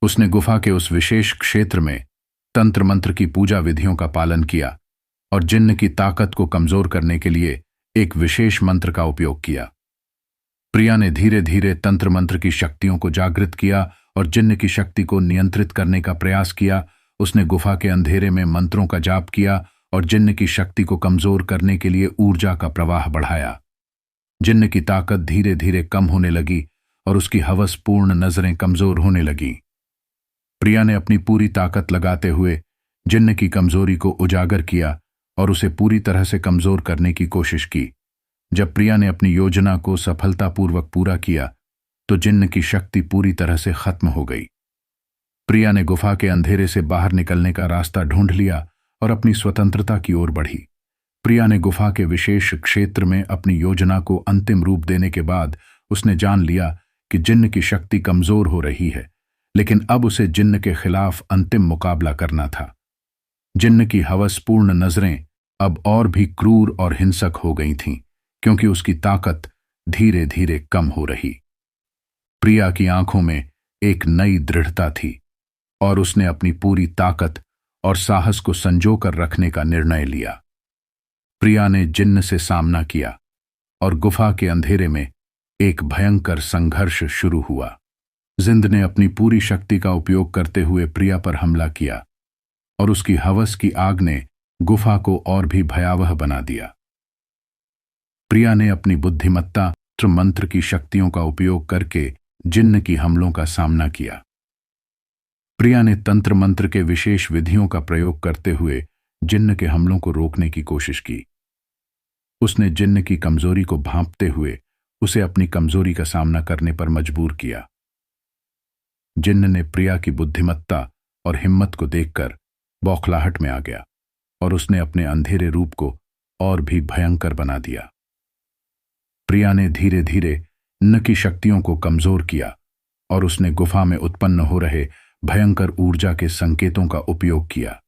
उसने गुफा के उस विशेष क्षेत्र में तंत्र मंत्र की पूजा विधियों का पालन किया और जिन्न की ताकत को कमजोर करने के लिए एक विशेष मंत्र का उपयोग किया। प्रिया ने धीरे धीरे तंत्र मंत्र की शक्तियों को जागृत किया और जिन्न की शक्ति को नियंत्रित करने का प्रयास किया। उसने गुफा के अंधेरे में मंत्रों का जाप किया और जिन्न की शक्ति को कमजोर करने के लिए ऊर्जा का प्रवाह बढ़ाया। जिन्न की ताकत धीरे धीरे कम होने लगी और उसकी हवसपूर्ण नजरें कमजोर होने लगीं। प्रिया ने अपनी पूरी ताकत लगाते हुए जिन्न की कमजोरी को उजागर किया और उसे पूरी तरह से कमजोर करने की कोशिश की। जब प्रिया ने अपनी योजना को सफलतापूर्वक पूरा किया तो जिन्न की शक्ति पूरी तरह से खत्म हो गई। प्रिया ने गुफा के अंधेरे से बाहर निकलने का रास्ता ढूंढ लिया और अपनी स्वतंत्रता की ओर बढ़ी। प्रिया ने गुफा के विशेष क्षेत्र में अपनी योजना को अंतिम रूप देने के बाद उसने जान लिया कि जिन्न की शक्ति कमजोर हो रही है, लेकिन अब उसे जिन्न के खिलाफ अंतिम मुकाबला करना था। जिन्न की हवसपूर्ण नजरें अब और भी क्रूर और हिंसक हो गई थीं, क्योंकि उसकी ताकत धीरे धीरे कम हो रही। प्रिया की आंखों में एक नई दृढ़ता थी और उसने अपनी पूरी ताकत और साहस को संजो कर रखने का निर्णय लिया। प्रिया ने जिन्न से सामना किया और गुफा के अंधेरे में एक भयंकर संघर्ष शुरू हुआ। जिंद ने अपनी पूरी शक्ति का उपयोग करते हुए प्रिया पर हमला किया और उसकी हवस की आग ने गुफा को और भी भयावह बना दिया। प्रिया ने अपनी बुद्धिमत्ता मंत्र की शक्तियों का उपयोग करके जिन्न की हमलों का सामना किया। प्रिया ने तंत्र मंत्र के विशेष विधियों का प्रयोग करते हुए जिन्न के हमलों को रोकने की कोशिश की। उसने जिन्न की कमजोरी को भांपते हुए उसे अपनी कमजोरी का सामना करने पर मजबूर किया। जिन्न ने प्रिया की बुद्धिमत्ता और हिम्मत को देखकर बौखलाहट में आ गया और उसने अपने अंधेरे रूप को और भी भयंकर बना दिया। प्रिया ने धीरे धीरे जिन्न की शक्तियों को कमजोर किया और उसने गुफा में उत्पन्न हो रहे भयंकर ऊर्जा के संकेतों का उपयोग किया।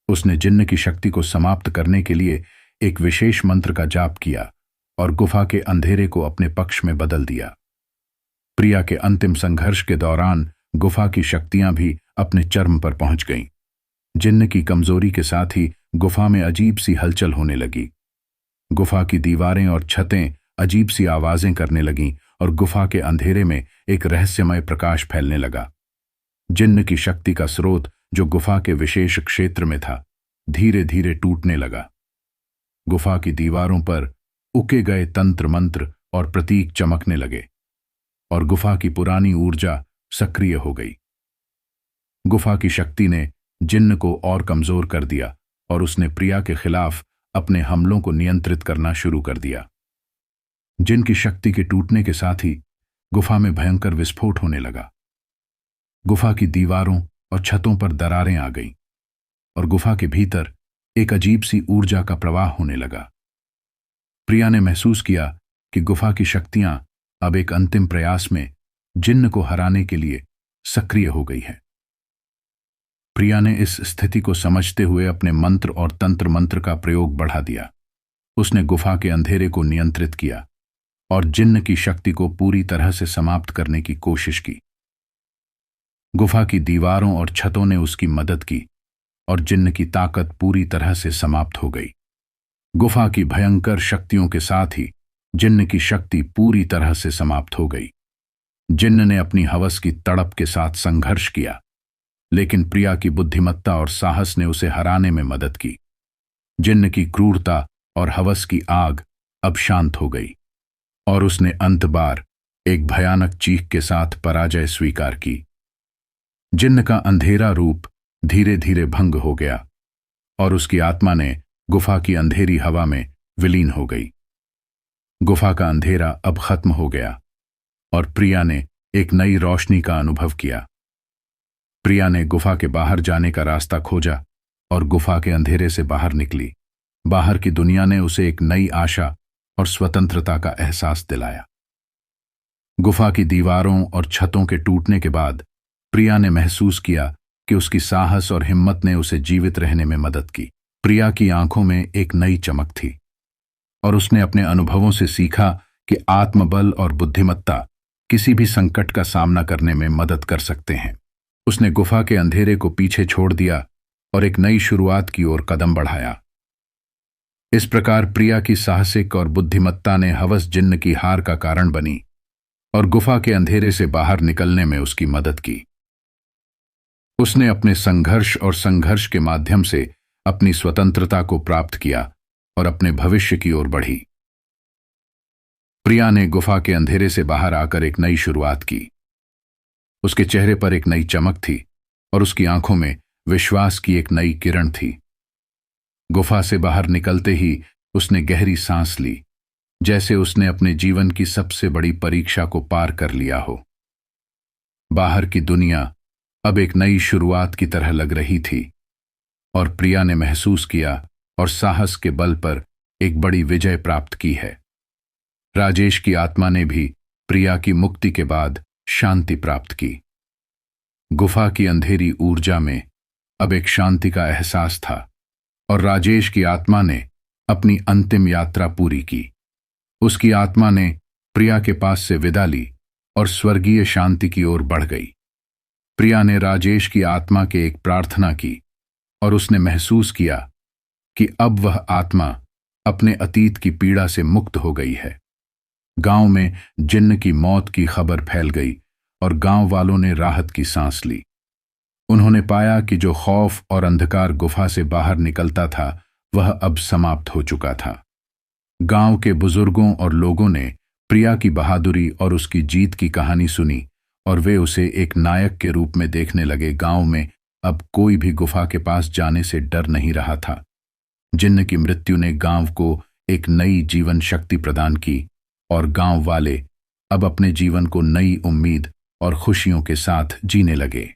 उसने जिन्न की शक्ति को समाप्त करने के लिए एक विशेष मंत्र का जाप किया और गुफा के अंधेरे को अपने पक्ष में बदल दिया। प्रिया के अंतिम संघर्ष के दौरान गुफा की शक्तियां भी अपने चरम पर पहुंच गईं। जिन्न की कमजोरी के साथ ही गुफा में अजीब सी हलचल होने लगी। गुफा की दीवारें और छतें अजीब सी आवाजें करने लगीं और गुफा के अंधेरे में एक रहस्यमय प्रकाश फैलने लगा। जिन्न की शक्ति का स्रोत, जो गुफा के विशेष क्षेत्र में था, धीरे धीरे टूटने लगा। गुफा की दीवारों पर उके गए तंत्र मंत्र और प्रतीक चमकने लगे और गुफा की पुरानी ऊर्जा सक्रिय हो गई। गुफा की शक्ति ने जिन्न को और कमजोर कर दिया और उसने प्रिया के खिलाफ अपने हमलों को नियंत्रित करना शुरू कर दिया। जिन्न की शक्ति के टूटने के साथ ही गुफा में भयंकर विस्फोट होने लगा। गुफा की दीवारों और छतों पर दरारें आ गईं और गुफा के भीतर एक अजीब सी ऊर्जा का प्रवाह होने लगा। प्रिया ने महसूस किया कि गुफा की शक्तियां अब एक अंतिम प्रयास में जिन्न को हराने के लिए सक्रिय हो गई है। प्रिया ने इस स्थिति को समझते हुए अपने मंत्र और तंत्र मंत्र का प्रयोग बढ़ा दिया। उसने गुफा के अंधेरे को नियंत्रित किया और जिन्न की शक्ति को पूरी तरह से समाप्त करने की कोशिश की। गुफा की दीवारों और छतों ने उसकी मदद की और जिन्न की ताकत पूरी तरह से समाप्त हो गई। गुफा की भयंकर शक्तियों के साथ ही जिन्न की शक्ति पूरी तरह से समाप्त हो गई। जिन्न ने अपनी हवस की तड़प के साथ संघर्ष किया, लेकिन प्रिया की बुद्धिमत्ता और साहस ने उसे हराने में मदद की। जिन्न की क्रूरता और हवस की आग अब शांत हो गई और उसने अंत बार एक भयानक चीख के साथ पराजय स्वीकार की। जिन्न का अंधेरा रूप धीरे धीरे भंग हो गया और उसकी आत्मा ने गुफा की अंधेरी हवा में विलीन हो गई। गुफा का अंधेरा अब खत्म हो गया और प्रिया ने एक नई रोशनी का अनुभव किया। प्रिया ने गुफा के बाहर जाने का रास्ता खोजा और गुफा के अंधेरे से बाहर निकली। बाहर की दुनिया ने उसे एक नई आशा और स्वतंत्रता का एहसास दिलाया। गुफा की दीवारों और छतों के टूटने के बाद प्रिया ने महसूस किया कि उसकी साहस और हिम्मत ने उसे जीवित रहने में मदद की। प्रिया की आंखों में एक नई चमक थी और उसने अपने अनुभवों से सीखा कि आत्मबल और बुद्धिमत्ता किसी भी संकट का सामना करने में मदद कर सकते हैं। उसने गुफा के अंधेरे को पीछे छोड़ दिया और एक नई शुरुआत की ओर कदम बढ़ाया। इस प्रकार प्रिया की साहसिक और बुद्धिमत्ता ने हवस जिन्न की हार का कारण बनी और गुफा के अंधेरे से बाहर निकलने में उसकी मदद की। उसने अपने संघर्ष के माध्यम से अपनी स्वतंत्रता को प्राप्त किया और अपने भविष्य की ओर बढ़ी। प्रिया ने गुफा के अंधेरे से बाहर आकर एक नई शुरुआत की। उसके चेहरे पर एक नई चमक थी और उसकी आंखों में विश्वास की एक नई किरण थी। गुफा से बाहर निकलते ही उसने गहरी सांस ली, जैसे उसने अपने जीवन की सबसे बड़ी परीक्षा को पार कर लिया हो। बाहर की दुनिया अब एक नई शुरुआत की तरह लग रही थी और प्रिया ने महसूस किया और साहस के बल पर एक बड़ी विजय प्राप्त की है। राजेश की आत्मा ने भी प्रिया की मुक्ति के बाद शांति प्राप्त की। गुफा की अंधेरी ऊर्जा में अब एक शांति का एहसास था और राजेश की आत्मा ने अपनी अंतिम यात्रा पूरी की। उसकी आत्मा ने प्रिया के पास से विदा ली और स्वर्गीय शांति की ओर बढ़ गई। प्रिया ने राजेश की आत्मा के एक प्रार्थना की और उसने महसूस किया कि अब वह आत्मा अपने अतीत की पीड़ा से मुक्त हो गई है। गांव में जिन्न की मौत की खबर फैल गई और गांव वालों ने राहत की सांस ली। उन्होंने पाया कि जो खौफ और अंधकार गुफा से बाहर निकलता था, वह अब समाप्त हो चुका था। गांव के बुजुर्गों और लोगों ने प्रिया की बहादुरी और उसकी जीत की कहानी सुनी और वे उसे एक नायक के रूप में देखने लगे। गांव में अब कोई भी गुफा के पास जाने से डर नहीं रहा था। जिन्न की मृत्यु ने गांव को एक नई जीवन शक्ति प्रदान की और गांव वाले अब अपने जीवन को नई उम्मीद और खुशियों के साथ जीने लगे।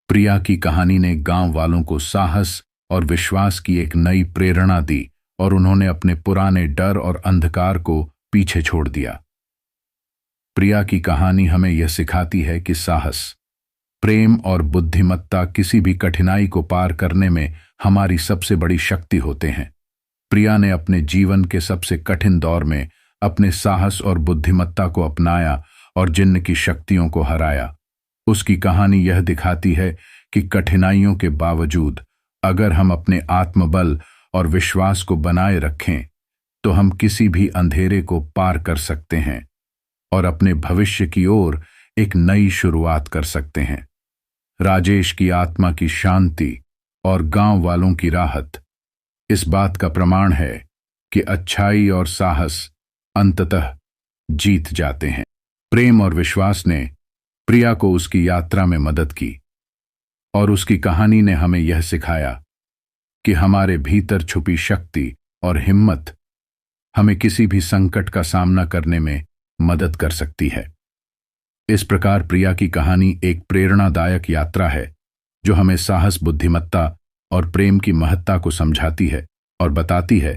प्रिया की कहानी ने गांव वालों को साहस और विश्वास की एक नई प्रेरणा दी और उन्होंने अपने पुराने डर और अंधकार को पीछे छोड़ दिया। प्रिया की कहानी हमें यह सिखाती है कि साहस, प्रेम और बुद्धिमत्ता किसी भी कठिनाई को पार करने में हमारी सबसे बड़ी शक्ति होते हैं। प्रिया ने अपने जीवन के सबसे कठिन दौर में अपने साहस और बुद्धिमत्ता को अपनाया और जिन्न की शक्तियों को हराया। उसकी कहानी यह दिखाती है कि कठिनाइयों के बावजूद अगर हम अपने आत्मबल और विश्वास को बनाए रखें तो हम किसी भी अंधेरे को पार कर सकते हैं और अपने भविष्य की ओर एक नई शुरुआत कर सकते हैं। राजेश की आत्मा की शांति और गांव वालों की राहत इस बात का प्रमाण है कि अच्छाई और साहस अंततः जीत जाते हैं। प्रेम और विश्वास ने प्रिया को उसकी यात्रा में मदद की और उसकी कहानी ने हमें यह सिखाया कि हमारे भीतर छुपी शक्ति और हिम्मत हमें किसी भी संकट का सामना करने में मदद कर सकती है। इस प्रकार प्रिया की कहानी एक प्रेरणादायक यात्रा है जो हमें साहस, बुद्धिमत्ता और प्रेम की महत्ता को समझाती है और बताती है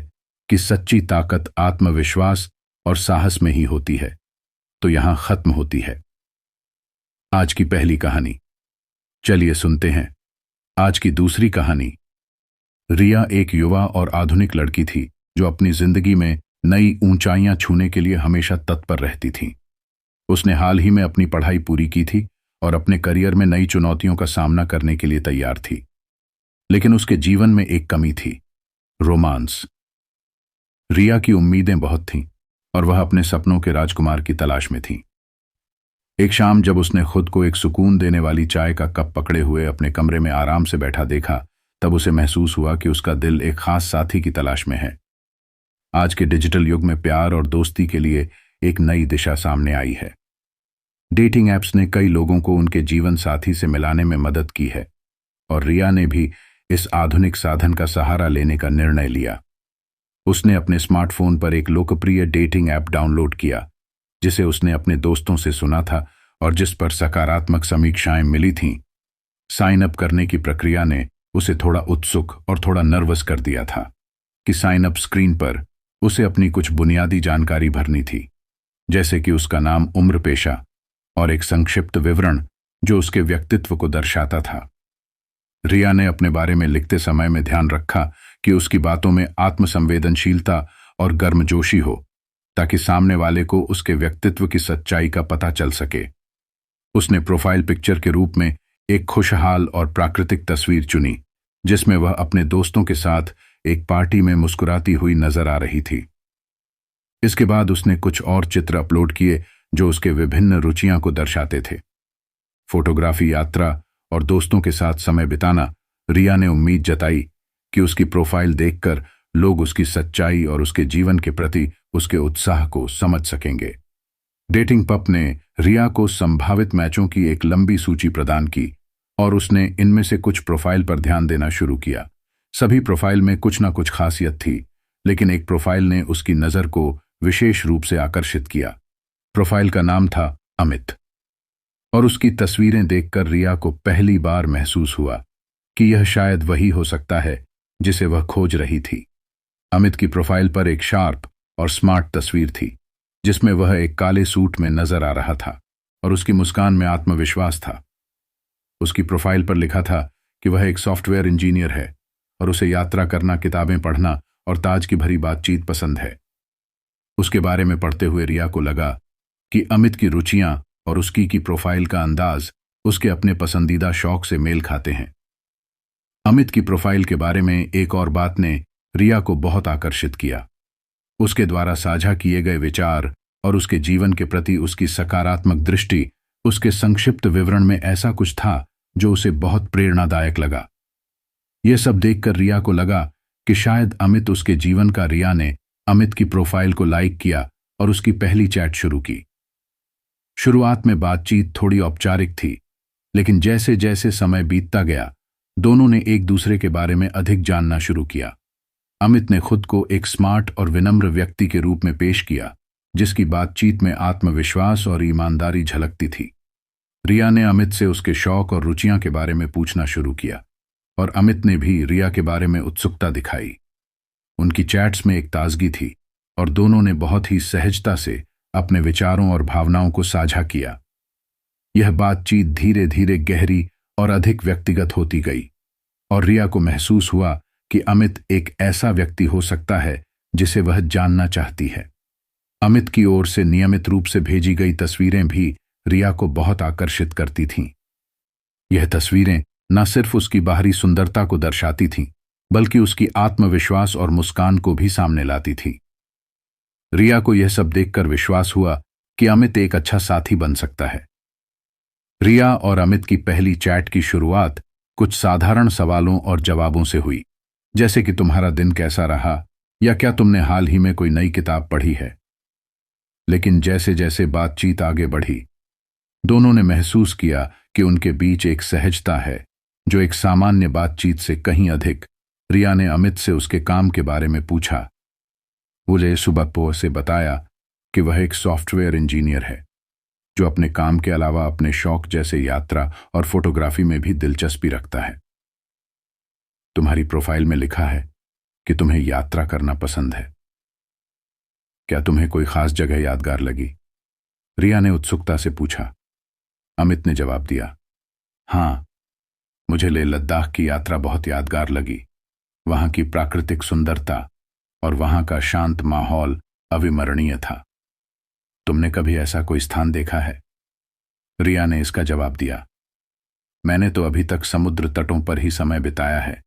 कि सच्ची ताकत आत्मविश्वास और साहस में ही होती है। तो यहां खत्म होती है आज की पहली कहानी। चलिए सुनते हैं आज की दूसरी कहानी। रिया एक युवा और आधुनिक लड़की थी जो अपनी जिंदगी में नई ऊंचाइयां छूने के लिए हमेशा तत्पर रहती थी। उसने हाल ही में अपनी पढ़ाई पूरी की थी और अपने करियर में नई चुनौतियों का सामना करने के लिए तैयार थी। लेकिन उसके जीवन में एक कमी थी, रोमांस। रिया की उम्मीदें बहुत थीं और वह अपने सपनों के राजकुमार की तलाश में थी। एक शाम जब उसने खुद को एक सुकून देने वाली चाय का कप पकड़े हुए अपने कमरे में आराम से बैठा देखा, तब उसे महसूस हुआ कि उसका दिल एक खास साथी की तलाश में है। आज के डिजिटल युग में प्यार और दोस्ती के लिए एक नई दिशा सामने आई है। डेटिंग ऐप्स ने कई लोगों को उनके जीवन साथी से मिलाने में मदद की है और रिया ने भी इस आधुनिक साधन का सहारा लेने का निर्णय लिया। उसने अपने स्मार्टफोन पर एक लोकप्रिय डेटिंग ऐप डाउनलोड किया जिसे उसने अपने दोस्तों से सुना था और जिस पर सकारात्मक समीक्षाएं मिली थीं। साइन अप करने की प्रक्रिया ने उसे थोड़ा उत्सुक और थोड़ा नर्वस कर दिया था कि साइन अप स्क्रीन पर उसे अपनी कुछ बुनियादी जानकारी भरनी थी, जैसे कि उसका नाम, उम्र, पेशा और एक संक्षिप्त विवरण जो उसके व्यक्तित्व को दर्शाता था। रिया ने अपने बारे में लिखते समय में ध्यान रखा कि उसकी बातों में आत्मसंवेदनशीलता और गर्मजोशी हो, ताकि सामने वाले को उसके व्यक्तित्व की सच्चाई का पता चल सके। उसने प्रोफाइल पिक्चर के रूप में एक खुशहाल और प्राकृतिक तस्वीर चुनी जिसमें वह अपने दोस्तों के साथ एक पार्टी में मुस्कुराती हुई नजर आ रही थी। इसके बाद उसने कुछ और चित्र अपलोड किए जो उसके विभिन्न रुचियां को दर्शाते थे। फोटोग्राफी, यात्रा और दोस्तों के साथ समय बिताना। रिया ने उम्मीद जताई कि उसकी प्रोफाइल देखकर लोग उसकी सच्चाई और उसके जीवन के प्रति उसके उत्साह को समझ सकेंगे। डेटिंग पब ने रिया को संभावित मैचों की एक लंबी सूची प्रदान की और उसने इनमें से कुछ प्रोफाइल पर ध्यान देना शुरू किया। सभी प्रोफाइल में कुछ ना कुछ खासियत थी, लेकिन एक प्रोफाइल ने उसकी नज़र को विशेष रूप से आकर्षित किया। प्रोफाइल का नाम था अमित और उसकी तस्वीरें देखकर रिया को पहली बार महसूस हुआ कि यह शायद वही हो सकता है जिसे वह खोज रही थी। अमित की प्रोफाइल पर एक शार्प और स्मार्ट तस्वीर थी जिसमें वह एक काले सूट में नजर आ रहा था और उसकी मुस्कान में आत्मविश्वास था। उसकी प्रोफाइल पर लिखा था कि वह एक सॉफ्टवेयर इंजीनियर है और उसे यात्रा करना, किताबें पढ़ना और ताज की भरी बातचीत पसंद है। उसके बारे में पढ़ते हुए रिया को लगा कि अमित की रुचियां और उसकी की प्रोफाइल का अंदाज उसके अपने पसंदीदा शौक से मेल खाते हैं। अमित की प्रोफाइल के बारे में एक और बात ने रिया को बहुत आकर्षित किया। उसके द्वारा साझा किए गए विचार और उसके जीवन के प्रति उसकी सकारात्मक दृष्टि, उसके संक्षिप्त विवरण में ऐसा कुछ था जो उसे बहुत प्रेरणादायक लगा। यह सब देखकर रिया को लगा कि शायद अमित उसके जीवन का। रिया ने अमित की प्रोफाइल को लाइक किया और उसकी पहली चैट शुरू की। शुरुआत में बातचीत थोड़ी औपचारिक थी, लेकिन जैसे जैसे समय बीतता गया दोनों ने एक दूसरे के बारे में अधिक जानना शुरू किया। अमित ने खुद को एक स्मार्ट और विनम्र व्यक्ति के रूप में पेश किया जिसकी बातचीत में आत्मविश्वास और ईमानदारी झलकती थी। रिया ने अमित से उसके शौक और रुचियां के बारे में पूछना शुरू किया और अमित ने भी रिया के बारे में उत्सुकता दिखाई। उनकी चैट्स में एक ताजगी थी और दोनों ने बहुत ही सहजता से अपने विचारों और भावनाओं को साझा किया। यह बातचीत धीरे धीरे गहरी और अधिक व्यक्तिगत होती गई और रिया को महसूस हुआ कि अमित एक ऐसा व्यक्ति हो सकता है जिसे वह जानना चाहती है। अमित की ओर से नियमित रूप से भेजी गई तस्वीरें भी रिया को बहुत आकर्षित करती थीं। यह तस्वीरें न सिर्फ उसकी बाहरी सुंदरता को दर्शाती थीं, बल्कि उसकी आत्मविश्वास और मुस्कान को भी सामने लाती थी। रिया को यह सब देखकर विश्वास हुआ कि अमित एक अच्छा साथी बन सकता है। रिया और अमित की पहली चैट की शुरुआत कुछ साधारण सवालों और जवाबों से हुई, जैसे कि तुम्हारा दिन कैसा रहा या क्या तुमने हाल ही में कोई नई किताब पढ़ी है। लेकिन जैसे जैसे बातचीत आगे बढ़ी, दोनों ने महसूस किया कि उनके बीच एक सहजता है जो एक सामान्य बातचीत से कहीं अधिक। रिया ने अमित से उसके काम के बारे में पूछा। मुझे सुबह से बताया कि वह एक सॉफ्टवेयर इंजीनियर है जो अपने काम के अलावा अपने शौक जैसे यात्रा और फोटोग्राफी में भी दिलचस्पी रखता है। तुम्हारी प्रोफाइल में लिखा है कि तुम्हें यात्रा करना पसंद है। क्या तुम्हें कोई खास जगह यादगार लगी? रिया ने उत्सुकता से पूछा। अमित ने जवाब दिया, हाँ, मुझे लेह लद्दाख की यात्रा बहुत यादगार लगी। वहां की प्राकृतिक सुंदरता और वहां का शांत माहौल अविस्मरणीय था। तुमने कभी ऐसा कोई स्थान देखा है? रिया ने इसका जवाब दिया, मैंने तो अभी तक समुद्र तटों पर ही समय बिताया है,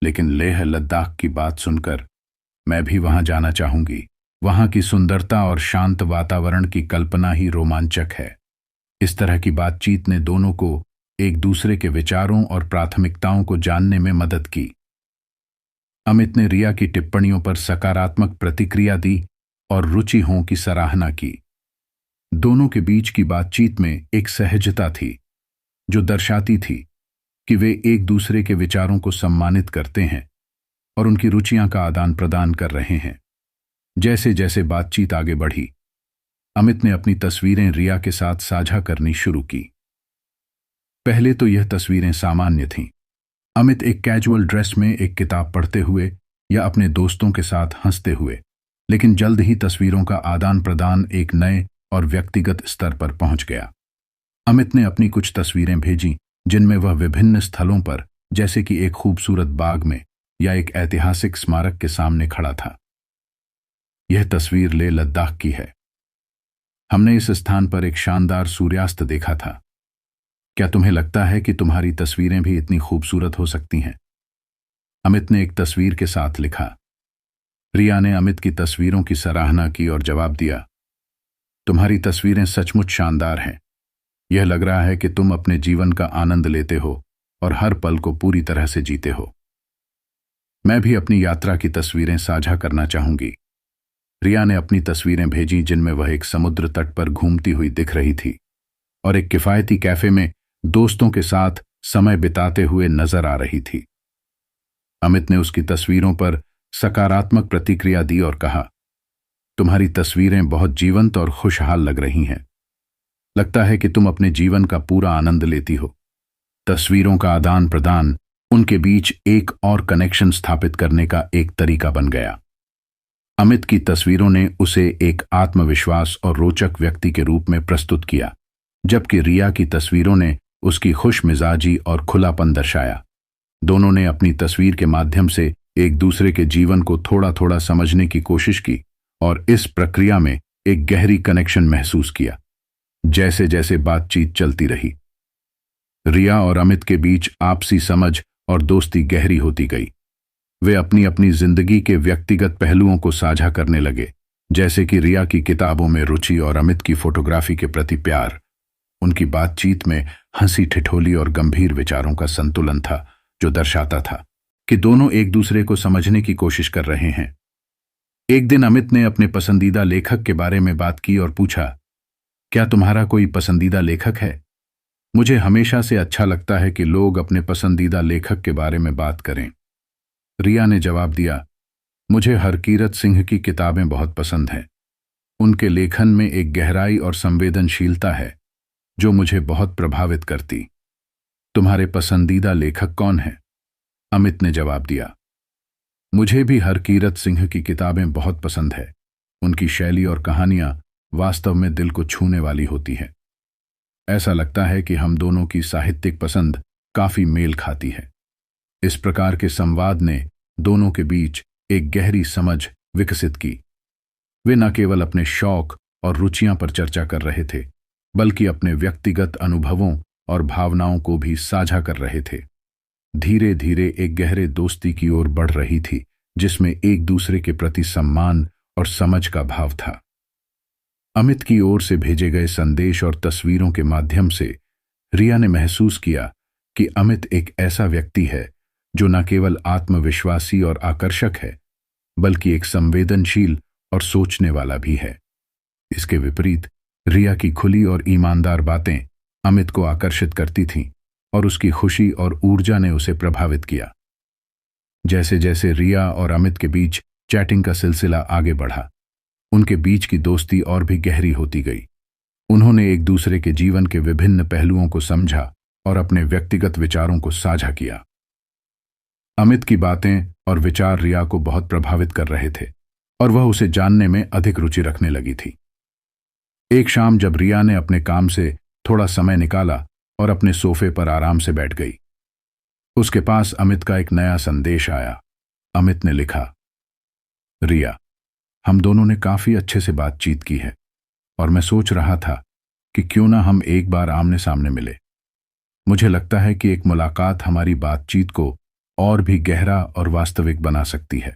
लेकिन लेह लद्दाख की बात सुनकर मैं भी वहां जाना चाहूंगी। वहां की सुंदरता और शांत वातावरण की कल्पना ही रोमांचक है। इस तरह की बातचीत ने दोनों को एक दूसरे के विचारों और प्राथमिकताओं को जानने में मदद की। अमित ने रिया की टिप्पणियों पर सकारात्मक प्रतिक्रिया दी और रुचियों की सराहना की। दोनों के बीच की बातचीत में एक सहजता थी जो दर्शाती थी कि वे एक दूसरे के विचारों को सम्मानित करते हैं और उनकी रुचियां का आदान प्रदान कर रहे हैं। जैसे जैसे बातचीत आगे बढ़ी, अमित ने अपनी तस्वीरें रिया के साथ साझा करनी शुरू की। पहले तो यह तस्वीरें सामान्य थीं। अमित एक कैजुअल ड्रेस में एक किताब पढ़ते हुए या अपने दोस्तों के साथ हंसते हुए, लेकिन जल्द ही तस्वीरों का आदान प्रदान एक नए और व्यक्तिगत स्तर पर पहुंच गया। अमित ने अपनी कुछ तस्वीरें भेजी जिनमें वह विभिन्न स्थलों पर, जैसे कि एक खूबसूरत बाग में या एक ऐतिहासिक स्मारक के सामने खड़ा था। यह तस्वीर लेह लद्दाख की है। हमने इस स्थान पर एक शानदार सूर्यास्त देखा था। क्या तुम्हें लगता है कि तुम्हारी तस्वीरें भी इतनी खूबसूरत हो सकती हैं? अमित ने एक तस्वीर के साथ लिखा। रिया ने अमित की तस्वीरों की सराहना की और जवाब दिया, तुम्हारी तस्वीरें सचमुच शानदार हैं। यह लग रहा है कि तुम अपने जीवन का आनंद लेते हो और हर पल को पूरी तरह से जीते हो। मैं भी अपनी यात्रा की तस्वीरें साझा करना चाहूंगी। रिया ने अपनी तस्वीरें भेजी जिनमें वह एक समुद्र तट पर घूमती हुई दिख रही थी और एक किफायती कैफे में दोस्तों के साथ समय बिताते हुए नजर आ रही थी। अमित ने उसकी तस्वीरों पर सकारात्मक प्रतिक्रिया दी और कहा, तुम्हारी तस्वीरें बहुत जीवंत और खुशहाल लग रही हैं। लगता है कि तुम अपने जीवन का पूरा आनंद लेती हो। तस्वीरों का आदान प्रदान उनके बीच एक और कनेक्शन स्थापित करने का एक तरीका बन गया। अमित की तस्वीरों ने उसे एक आत्मविश्वास और रोचक व्यक्ति के रूप में प्रस्तुत किया, जबकि रिया की तस्वीरों ने उसकी खुश मिजाजी और खुलापन दर्शाया। दोनों ने अपनी तस्वीर के माध्यम से एक दूसरे के जीवन को थोड़ा थोड़ा समझने की कोशिश की और इस प्रक्रिया में एक गहरी कनेक्शन महसूस किया। जैसे जैसे बातचीत चलती रही, रिया और अमित के बीच आपसी समझ और दोस्ती गहरी होती गई। वे अपनी अपनी जिंदगी के व्यक्तिगत पहलुओं को साझा करने लगे, जैसे कि रिया की किताबों में रुचि और अमित की फोटोग्राफी के प्रति प्यार। उनकी बातचीत में हंसी ठिठोली और गंभीर विचारों का संतुलन था, जो दर्शाता था कि दोनों एक दूसरे को समझने की कोशिश कर रहे हैं। एक दिन अमित ने अपने पसंदीदा लेखक के बारे में बात की और पूछा, क्या तुम्हारा कोई पसंदीदा लेखक है? मुझे हमेशा से अच्छा लगता है कि लोग अपने पसंदीदा लेखक के बारे में बात करें। रिया ने जवाब दिया, मुझे हरकीरत सिंह की किताबें बहुत पसंद हैं। उनके लेखन में एक गहराई और संवेदनशीलता है जो मुझे बहुत प्रभावित करती। तुम्हारे पसंदीदा लेखक कौन हैं? अमित ने जवाब दिया, मुझे भी हरकीरत सिंह की किताबें बहुत पसंद है। उनकी शैली और कहानियां वास्तव में दिल को छूने वाली होती है। ऐसा लगता है कि हम दोनों की साहित्यिक पसंद काफी मेल खाती है। इस प्रकार के संवाद ने दोनों के बीच एक गहरी समझ विकसित की। वे न केवल अपने शौक और रुचियां पर चर्चा कर रहे थे, बल्कि अपने व्यक्तिगत अनुभवों और भावनाओं को भी साझा कर रहे थे। धीरे धीरे एक गहरे दोस्ती की ओर बढ़ रही थी, जिसमें एक दूसरे के प्रति सम्मान और समझ का भाव था। अमित की ओर से भेजे गए संदेश और तस्वीरों के माध्यम से रिया ने महसूस किया कि अमित एक ऐसा व्यक्ति है जो न केवल आत्मविश्वासी और आकर्षक है, बल्कि एक संवेदनशील और सोचने वाला भी है। इसके विपरीत रिया की खुली और ईमानदार बातें अमित को आकर्षित करती थीं और उसकी खुशी और ऊर्जा ने उसे प्रभावित किया। जैसे जैसे रिया और अमित के बीच चैटिंग का सिलसिला आगे बढ़ा, उनके बीच की दोस्ती और भी गहरी होती गई। उन्होंने एक दूसरे के जीवन के विभिन्न पहलुओं को समझा और अपने व्यक्तिगत विचारों को साझा किया। अमित की बातें और विचार रिया को बहुत प्रभावित कर रहे थे और वह उसे जानने में अधिक रुचि रखने लगी थी। एक शाम जब रिया ने अपने काम से थोड़ा समय निकाला और अपने सोफे पर आराम से बैठ गई, उसके पास अमित का एक नया संदेश आया। अमित ने लिखा, रिया, हम दोनों ने काफी अच्छे से बातचीत की है और मैं सोच रहा था कि क्यों ना हम एक बार आमने सामने मिले। मुझे लगता है कि एक मुलाकात हमारी बातचीत को और भी गहरा और वास्तविक बना सकती है।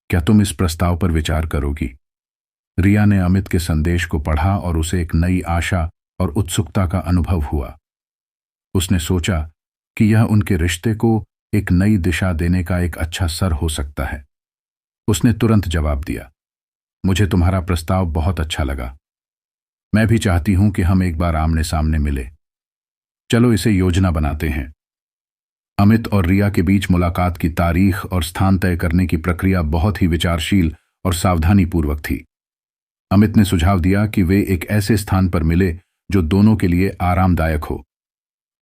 क्या तुम इस प्रस्ताव पर विचार करोगी? रिया ने अमित के संदेश को पढ़ा और उसे एक नई आशा और उत्सुकता का अनुभव हुआ। उसने सोचा कि यह उनके रिश्ते को एक नई दिशा देने का एक अच्छा सर हो सकता है। उसने तुरंत जवाब दिया, मुझे तुम्हारा प्रस्ताव बहुत अच्छा लगा। मैं भी चाहती हूं कि हम एक बार आमने सामने मिले। चलो इसे योजना बनाते हैं। अमित और रिया के बीच मुलाकात की तारीख और स्थान तय करने की प्रक्रिया बहुत ही विचारशील और सावधानीपूर्वक थी। अमित ने सुझाव दिया कि वे एक ऐसे स्थान पर मिले जो दोनों के लिए आरामदायक हो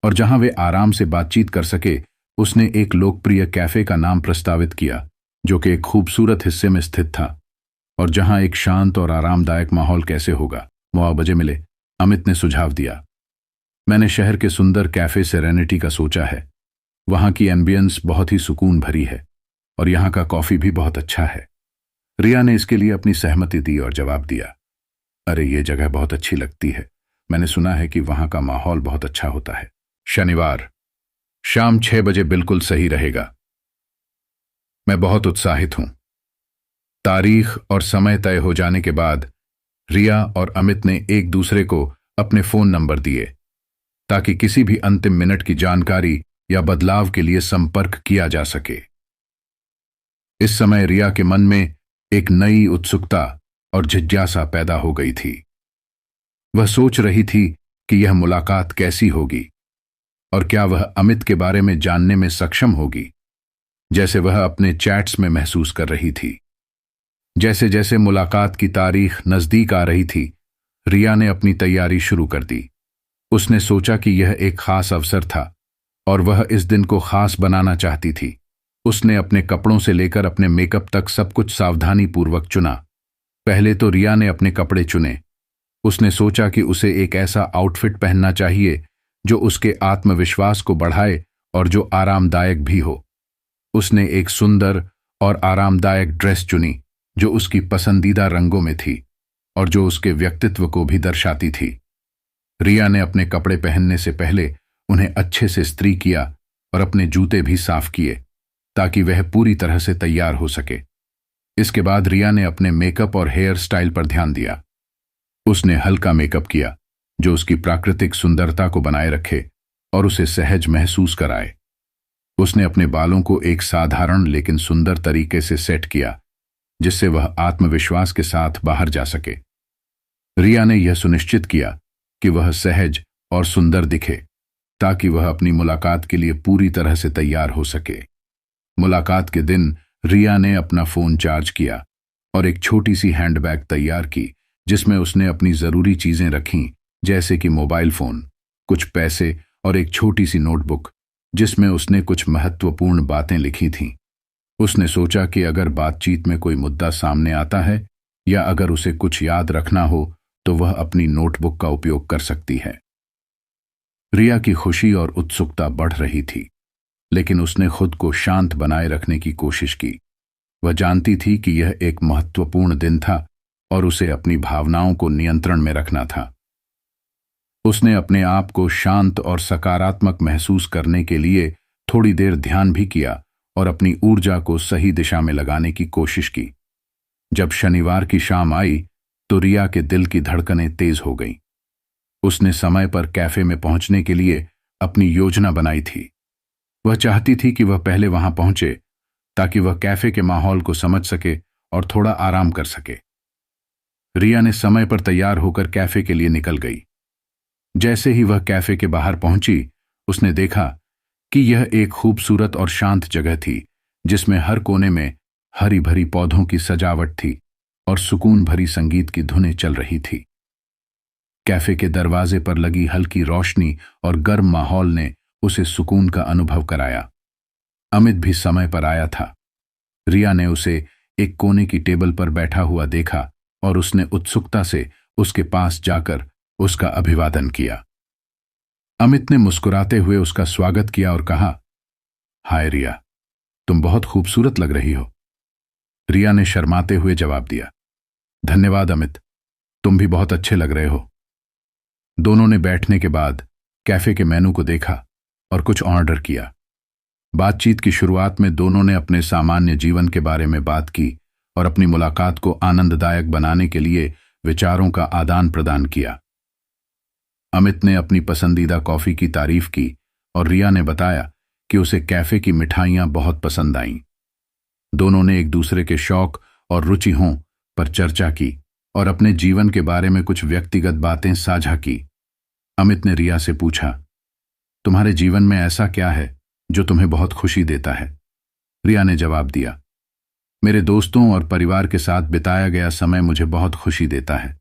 और जहां वे आराम से बातचीत कर सके। उसने एक लोकप्रिय कैफे का नाम प्रस्तावित किया जो कि एक खूबसूरत हिस्से में स्थित था और जहां एक शांत और आरामदायक माहौल कैसे होगा। 9 बजे मिले, अमित ने सुझाव दिया। मैंने शहर के सुंदर कैफे सेरेनिटी का सोचा है। वहां की एम्बियंस बहुत ही सुकून भरी है और यहां का कॉफी भी बहुत अच्छा है। रिया ने इसके लिए अपनी सहमति दी और जवाब दिया, अरे ये जगह बहुत अच्छी लगती है। मैंने सुना है कि वहां का माहौल बहुत अच्छा होता है। शनिवार शाम 6 बजे बिल्कुल सही रहेगा। मैं बहुत उत्साहित हूं। तारीख और समय तय हो जाने के बाद रिया और अमित ने एक दूसरे को अपने फोन नंबर दिए ताकि किसी भी अंतिम मिनट की जानकारी या बदलाव के लिए संपर्क किया जा सके। इस समय रिया के मन में एक नई उत्सुकता और जिज्ञासा पैदा हो गई थी। वह सोच रही थी कि यह मुलाकात कैसी होगी और क्या वह अमित के बारे में जानने में सक्षम होगी, जैसे वह अपने चैट्स में महसूस कर रही थी। जैसे जैसे मुलाकात की तारीख नजदीक आ रही थी, रिया ने अपनी तैयारी शुरू कर दी। उसने सोचा कि यह एक खास अवसर था और वह इस दिन को खास बनाना चाहती थी। उसने अपने कपड़ों से लेकर अपने मेकअप तक सब कुछ सावधानी पूर्वक चुना। पहले तो रिया ने अपने कपड़े चुने। उसने सोचा कि उसे एक ऐसा आउटफिट पहनना चाहिए जो उसके आत्मविश्वास को बढ़ाए और जो आरामदायक भी हो। उसने एक सुंदर और आरामदायक ड्रेस चुनी जो उसकी पसंदीदा रंगों में थी और जो उसके व्यक्तित्व को भी दर्शाती थी। रिया ने अपने कपड़े पहनने से पहले उन्हें अच्छे से इस्त्री किया और अपने जूते भी साफ किए ताकि वह पूरी तरह से तैयार हो सके। इसके बाद रिया ने अपने मेकअप और हेयर स्टाइल पर ध्यान दिया। उसने हल्का मेकअप किया जो उसकी प्राकृतिक सुंदरता को बनाए रखे और उसे सहज महसूस कराए। उसने अपने बालों को एक साधारण लेकिन सुंदर तरीके से सेट किया जिससे वह आत्मविश्वास के साथ बाहर जा सके। रिया ने यह सुनिश्चित किया कि वह सहज और सुंदर दिखे ताकि वह अपनी मुलाकात के लिए पूरी तरह से तैयार हो सके। मुलाकात के दिन रिया ने अपना फोन चार्ज किया और एक छोटी सी हैंडबैग तैयार की जिसमें उसने अपनी जरूरी चीजें रखीं, जैसे कि मोबाइल फोन, कुछ पैसे और एक छोटी सी नोटबुक जिसमें उसने कुछ महत्वपूर्ण बातें लिखी थीं। उसने सोचा कि अगर बातचीत में कोई मुद्दा सामने आता है या अगर उसे कुछ याद रखना हो तो वह अपनी नोटबुक का उपयोग कर सकती है। रिया की खुशी और उत्सुकता बढ़ रही थी, लेकिन उसने खुद को शांत बनाए रखने की कोशिश की। वह जानती थी कि यह एक महत्वपूर्ण दिन था और उसे अपनी भावनाओं को नियंत्रण में रखना था। उसने अपने आप को शांत और सकारात्मक महसूस करने के लिए थोड़ी देर ध्यान भी किया और अपनी ऊर्जा को सही दिशा में लगाने की कोशिश की। जब शनिवार की शाम आई तो रिया के दिल की धड़कनें तेज हो गईं। उसने समय पर कैफे में पहुंचने के लिए अपनी योजना बनाई थी। वह चाहती थी कि वह पहले वहां पहुंचे ताकि वह कैफे के माहौल को समझ सके और थोड़ा आराम कर सके। रिया ने समय पर तैयार होकर कैफे के लिए निकल गई। जैसे ही वह कैफे के बाहर पहुंची, उसने देखा कि यह एक खूबसूरत और शांत जगह थी जिसमें हर कोने में हरी भरी पौधों की सजावट थी और सुकून भरी संगीत की धुनें चल रही थी। कैफे के दरवाजे पर लगी हल्की रोशनी और गर्म माहौल ने उसे सुकून का अनुभव कराया। अमित भी समय पर आया था। रिया ने उसे एक कोने की टेबल पर बैठा हुआ देखा और उसने उत्सुकता से उसके पास जाकर उसका अभिवादन किया। अमित ने मुस्कुराते हुए उसका स्वागत किया और कहा, हाय रिया, तुम बहुत खूबसूरत लग रही हो। रिया ने शर्माते हुए जवाब दिया, धन्यवाद अमित, तुम भी बहुत अच्छे लग रहे हो। दोनों ने बैठने के बाद कैफे के मेनू को देखा और कुछ ऑर्डर किया। बातचीत की शुरुआत में दोनों ने अपने सामान्य जीवन के बारे में बात की और अपनी मुलाकात को आनंददायक बनाने के लिए विचारों का आदान प्रदान किया। अमित ने अपनी पसंदीदा कॉफी की तारीफ की और रिया ने बताया कि उसे कैफे की मिठाइयां बहुत पसंद आईं। दोनों ने एक दूसरे के शौक और रुचियों पर चर्चा की और अपने जीवन के बारे में कुछ व्यक्तिगत बातें साझा की। अमित ने रिया से पूछा, तुम्हारे जीवन में ऐसा क्या है जो तुम्हें बहुत खुशी देता है? रिया ने जवाब दिया, मेरे दोस्तों और परिवार के साथ बिताया गया समय मुझे बहुत खुशी देता है।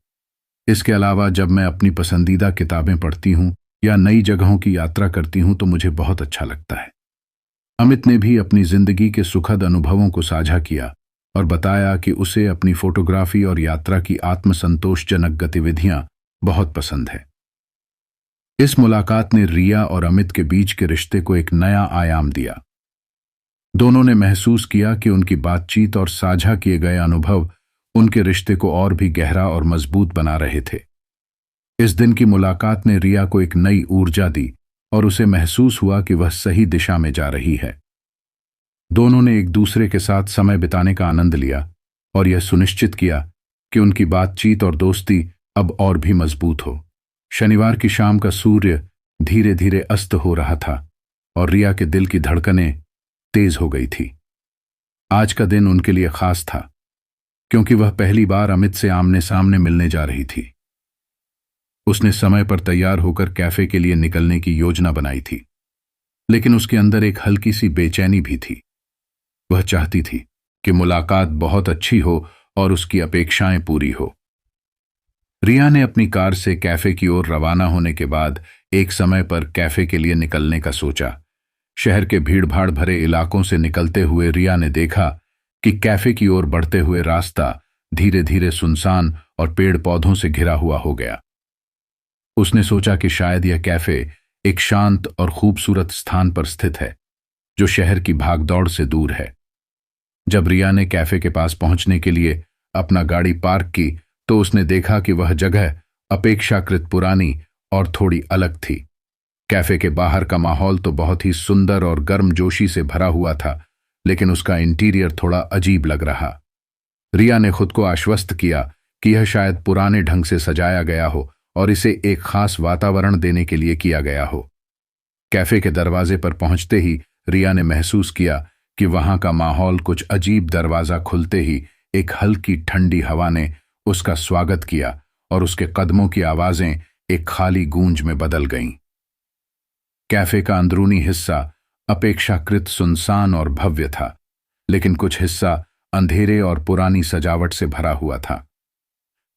इसके अलावा जब मैं अपनी पसंदीदा किताबें पढ़ती हूं या नई जगहों की यात्रा करती हूं तो मुझे बहुत अच्छा लगता है। अमित ने भी अपनी जिंदगी के सुखद अनुभवों को साझा किया और बताया कि उसे अपनी फोटोग्राफी और यात्रा की आत्मसंतोषजनक गतिविधियां बहुत पसंद है। इस मुलाकात ने रिया और अमित के बीच के रिश्ते को एक नया आयाम दिया। दोनों ने महसूस किया कि उनकी बातचीत और साझा किए गए अनुभव उनके रिश्ते को और भी गहरा और मजबूत बना रहे थे। इस दिन की मुलाकात ने रिया को एक नई ऊर्जा दी और उसे महसूस हुआ कि वह सही दिशा में जा रही है। दोनों ने एक दूसरे के साथ समय बिताने का आनंद लिया और यह सुनिश्चित किया कि उनकी बातचीत और दोस्ती अब और भी मजबूत हो। शनिवार की शाम का सूर्य धीरे धीरे अस्त हो रहा था और रिया के दिल की धड़कनें तेज हो गई थी। आज का दिन उनके लिए खास था क्योंकि वह पहली बार अमित से आमने सामने मिलने जा रही थी। उसने समय पर तैयार होकर कैफे के लिए निकलने की योजना बनाई थी, लेकिन उसके अंदर एक हल्की सी बेचैनी भी थी। वह चाहती थी कि मुलाकात बहुत अच्छी हो और उसकी अपेक्षाएं पूरी हो। रिया ने अपनी कार से कैफे की ओर रवाना होने के बाद एक समय पर कैफे के लिए निकलने का सोचा। शहर के भीड़भाड़ भरे इलाकों से निकलते हुए रिया ने देखा कि कैफे की ओर बढ़ते हुए रास्ता धीरे धीरे सुनसान और पेड़ पौधों से घिरा हुआ हो गया। उसने सोचा कि शायद यह कैफे एक शांत और खूबसूरत स्थान पर स्थित है जो शहर की भागदौड़ से दूर है। जब रिया ने कैफे के पास पहुंचने के लिए अपना गाड़ी पार्क की तो उसने देखा कि वह जगह अपेक्षाकृत पुरानी और थोड़ी अलग थी। कैफे के बाहर का माहौल तो बहुत ही सुंदर और गर्मजोशी से भरा हुआ था, लेकिन उसका इंटीरियर थोड़ा अजीब लग रहा। रिया ने खुद को आश्वस्त किया कि यह शायद पुराने ढंग से सजाया गया हो और इसे एक खास वातावरण देने के लिए किया गया हो। कैफे के दरवाजे पर पहुंचते ही रिया ने महसूस किया कि वहां का माहौल कुछ अजीब। दरवाजा खुलते ही एक हल्की ठंडी हवा ने उसका स्वागत किया और उसके कदमों की आवाजें एक खाली गूंज में बदल गईं। कैफे का अंदरूनी हिस्सा अपेक्षाकृत सुनसान और भव्य था, लेकिन कुछ हिस्सा अंधेरे और पुरानी सजावट से भरा हुआ था।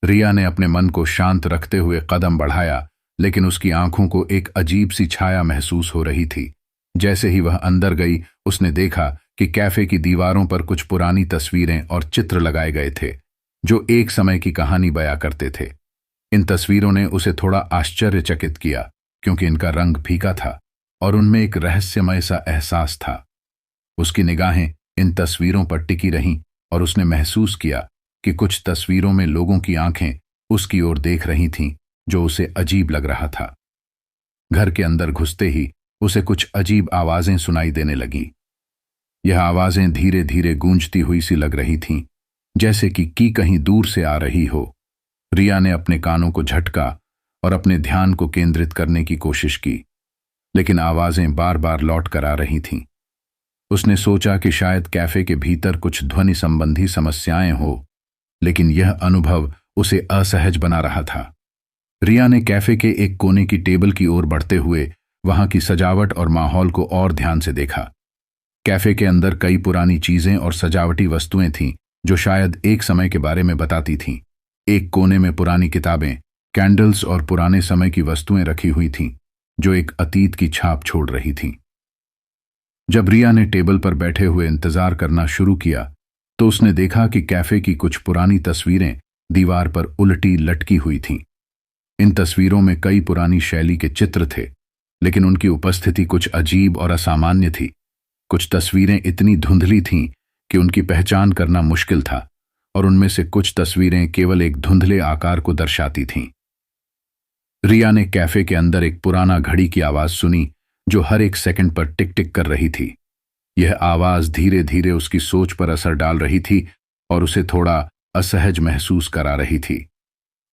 रिया ने अपने मन को शांत रखते हुए कदम बढ़ाया, लेकिन उसकी आंखों को एक अजीब सी छाया महसूस हो रही थी। जैसे ही वह अंदर गई, उसने देखा कि कैफे की दीवारों पर कुछ पुरानी तस्वीरें और चित्र लगाए गए थे जो एक समय की कहानी बयां करते थे। इन तस्वीरों ने उसे थोड़ा आश्चर्यचकित किया क्योंकि इनका रंग फीका था और उनमें एक रहस्यमय सा एहसास था। उसकी निगाहें इन तस्वीरों पर टिकी रहीं और उसने महसूस किया कि कुछ तस्वीरों में लोगों की आंखें उसकी ओर देख रही थीं, जो उसे अजीब लग रहा था। घर के अंदर घुसते ही उसे कुछ अजीब आवाजें सुनाई देने लगीं। यह आवाजें धीरे धीरे गूंजती हुई सी लग रही थीं, जैसे कि कहीं दूर से आ रही हो। रिया ने अपने कानों को झटका और अपने ध्यान को केंद्रित करने की कोशिश की, लेकिन आवाजें बार बार लौट कर आ रही थीं। उसने सोचा कि शायद कैफे के भीतर कुछ ध्वनि संबंधी समस्याएं हो, लेकिन यह अनुभव उसे असहज बना रहा था। रिया ने कैफे के एक कोने की टेबल की ओर बढ़ते हुए वहां की सजावट और माहौल को और ध्यान से देखा। कैफे के अंदर कई पुरानी चीजें और सजावटी वस्तुएं थीं जो शायद एक समय के बारे में बताती थीं। एक कोने में पुरानी किताबें, कैंडल्स और पुराने समय की वस्तुएं रखी हुई थीं जो एक अतीत की छाप छोड़ रही थीं। जब रिया ने टेबल पर बैठे हुए इंतजार करना शुरू किया तो उसने देखा कि कैफे की कुछ पुरानी तस्वीरें दीवार पर उल्टी लटकी हुई थीं। इन तस्वीरों में कई पुरानी शैली के चित्र थे, लेकिन उनकी उपस्थिति कुछ अजीब और असामान्य थी। कुछ तस्वीरें इतनी धुंधली थीं कि उनकी पहचान करना मुश्किल था, और उनमें से कुछ तस्वीरें केवल एक धुंधले आकार को दर्शाती थीं। रिया ने कैफे के अंदर एक पुराना घड़ी की आवाज सुनी जो हर एक सेकंड पर टिक टिक कर रही थी। यह आवाज धीरे धीरे उसकी सोच पर असर डाल रही थी और उसे थोड़ा असहज महसूस करा रही थी।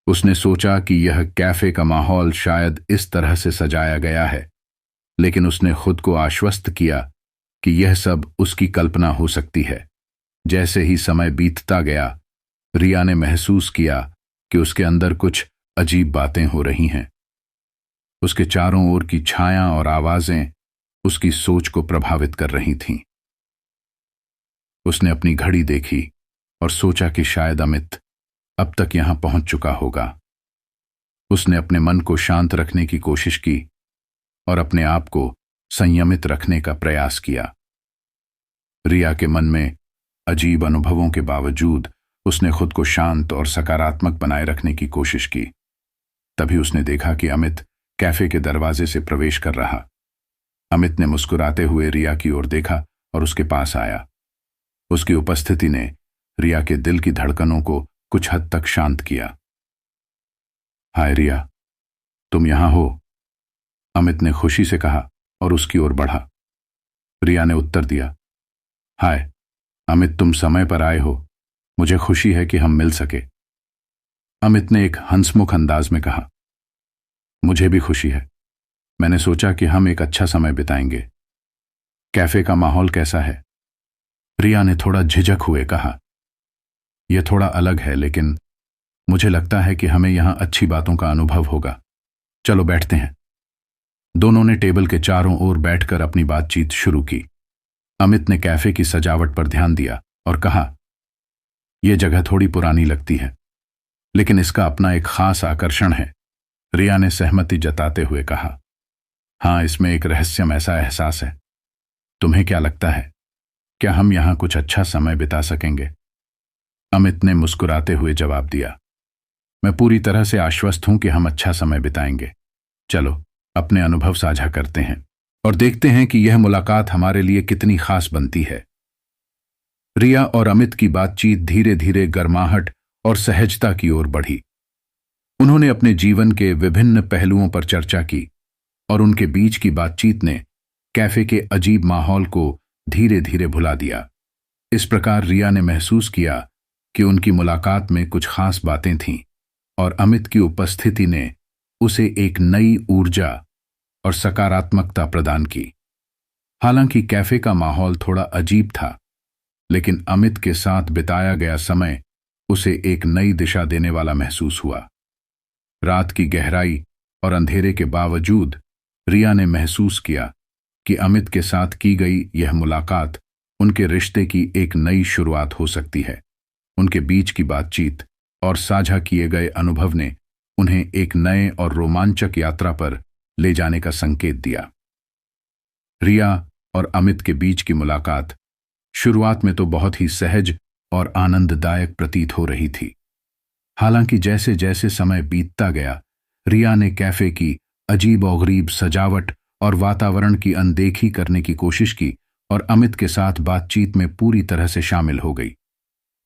उसने सोचा कि यह कैफे का माहौल शायद इस तरह से सजाया गया है, लेकिन उसने खुद को आश्वस्त किया कि यह सब उसकी कल्पना हो सकती है। जैसे ही समय बीतता गया, रिया ने महसूस किया कि उसके अंदर कुछ अजीब बातें हो रही हैं। उसके चारों ओर की छाया और आवाजें उसकी सोच को प्रभावित कर रही थीं। उसने अपनी घड़ी देखी और सोचा कि शायद अमित अब तक यहां पहुंच चुका होगा। उसने अपने मन को शांत रखने की कोशिश की और अपने आप को संयमित रखने का प्रयास किया। रिया के मन में अजीब अनुभवों के बावजूद उसने खुद को शांत और सकारात्मक बनाए रखने की कोशिश की। तभी उसने देखा कि अमित कैफे के दरवाजे से प्रवेश कर रहा। अमित ने मुस्कुराते हुए रिया की ओर देखा और उसके पास आया। उसकी उपस्थिति ने रिया के दिल की धड़कनों को कुछ हद तक शांत किया। हाय रिया, तुम यहां हो? अमित ने खुशी से कहा और उसकी ओर बढ़ा। रिया ने उत्तर दिया, हाय अमित, तुम समय पर आए हो। मुझे खुशी है कि हम मिल सके। अमित ने एक हंसमुख अंदाज में कहा, मुझे भी खुशी है। मैंने सोचा कि हम एक अच्छा समय बिताएंगे। कैफे का माहौल कैसा है? रिया ने थोड़ा झिझक हुए कहा, यह थोड़ा अलग है, लेकिन मुझे लगता है कि हमें यहां अच्छी बातों का अनुभव होगा। चलो बैठते हैं। दोनों ने टेबल के चारों ओर बैठकर अपनी बातचीत शुरू की। अमित ने कैफे की सजावट पर ध्यान दिया और कहा, यह जगह थोड़ी पुरानी लगती है, लेकिन इसका अपना एक खास आकर्षण है। रिया ने सहमति जताते हुए कहा, हाँ, इसमें एक रहस्यमय ऐसा एहसास है। तुम्हें क्या लगता है, क्या हम यहां कुछ अच्छा समय बिता सकेंगे? अमित ने मुस्कुराते हुए जवाब दिया, मैं पूरी तरह से आश्वस्त हूं कि हम अच्छा समय बिताएंगे। चलो अपने अनुभव साझा करते हैं और देखते हैं कि यह मुलाकात हमारे लिए कितनी खास बनती है। रिया और अमित की बातचीत धीरे धीरे गर्माहट और सहजता की ओर बढ़ी। उन्होंने अपने जीवन के विभिन्न पहलुओं पर चर्चा की और उनके बीच की बातचीत ने कैफे के अजीब माहौल को धीरे धीरे भुला दिया। इस प्रकार रिया ने महसूस किया कि उनकी मुलाकात में कुछ खास बातें थीं और अमित की उपस्थिति ने उसे एक नई ऊर्जा और सकारात्मकता प्रदान की। हालांकि कैफे का माहौल थोड़ा अजीब था, लेकिन अमित के साथ बिताया गया समय उसे एक नई दिशा देने वाला महसूस हुआ। रात की गहराई और अंधेरे के बावजूद रिया ने महसूस किया कि अमित के साथ की गई यह मुलाकात उनके रिश्ते की एक नई शुरुआत हो सकती है। उनके बीच की बातचीत और साझा किए गए अनुभव ने उन्हें एक नए और रोमांचक यात्रा पर ले जाने का संकेत दिया। रिया और अमित के बीच की मुलाकात शुरुआत में तो बहुत ही सहज और आनंददायक प्रतीत हो रही थी। हालांकि जैसे जैसे समय बीतता गया, रिया ने कैफे की अजीब-ओ-गरीब सजावट और वातावरण की अनदेखी करने की कोशिश की और अमित के साथ बातचीत में पूरी तरह से शामिल हो गई।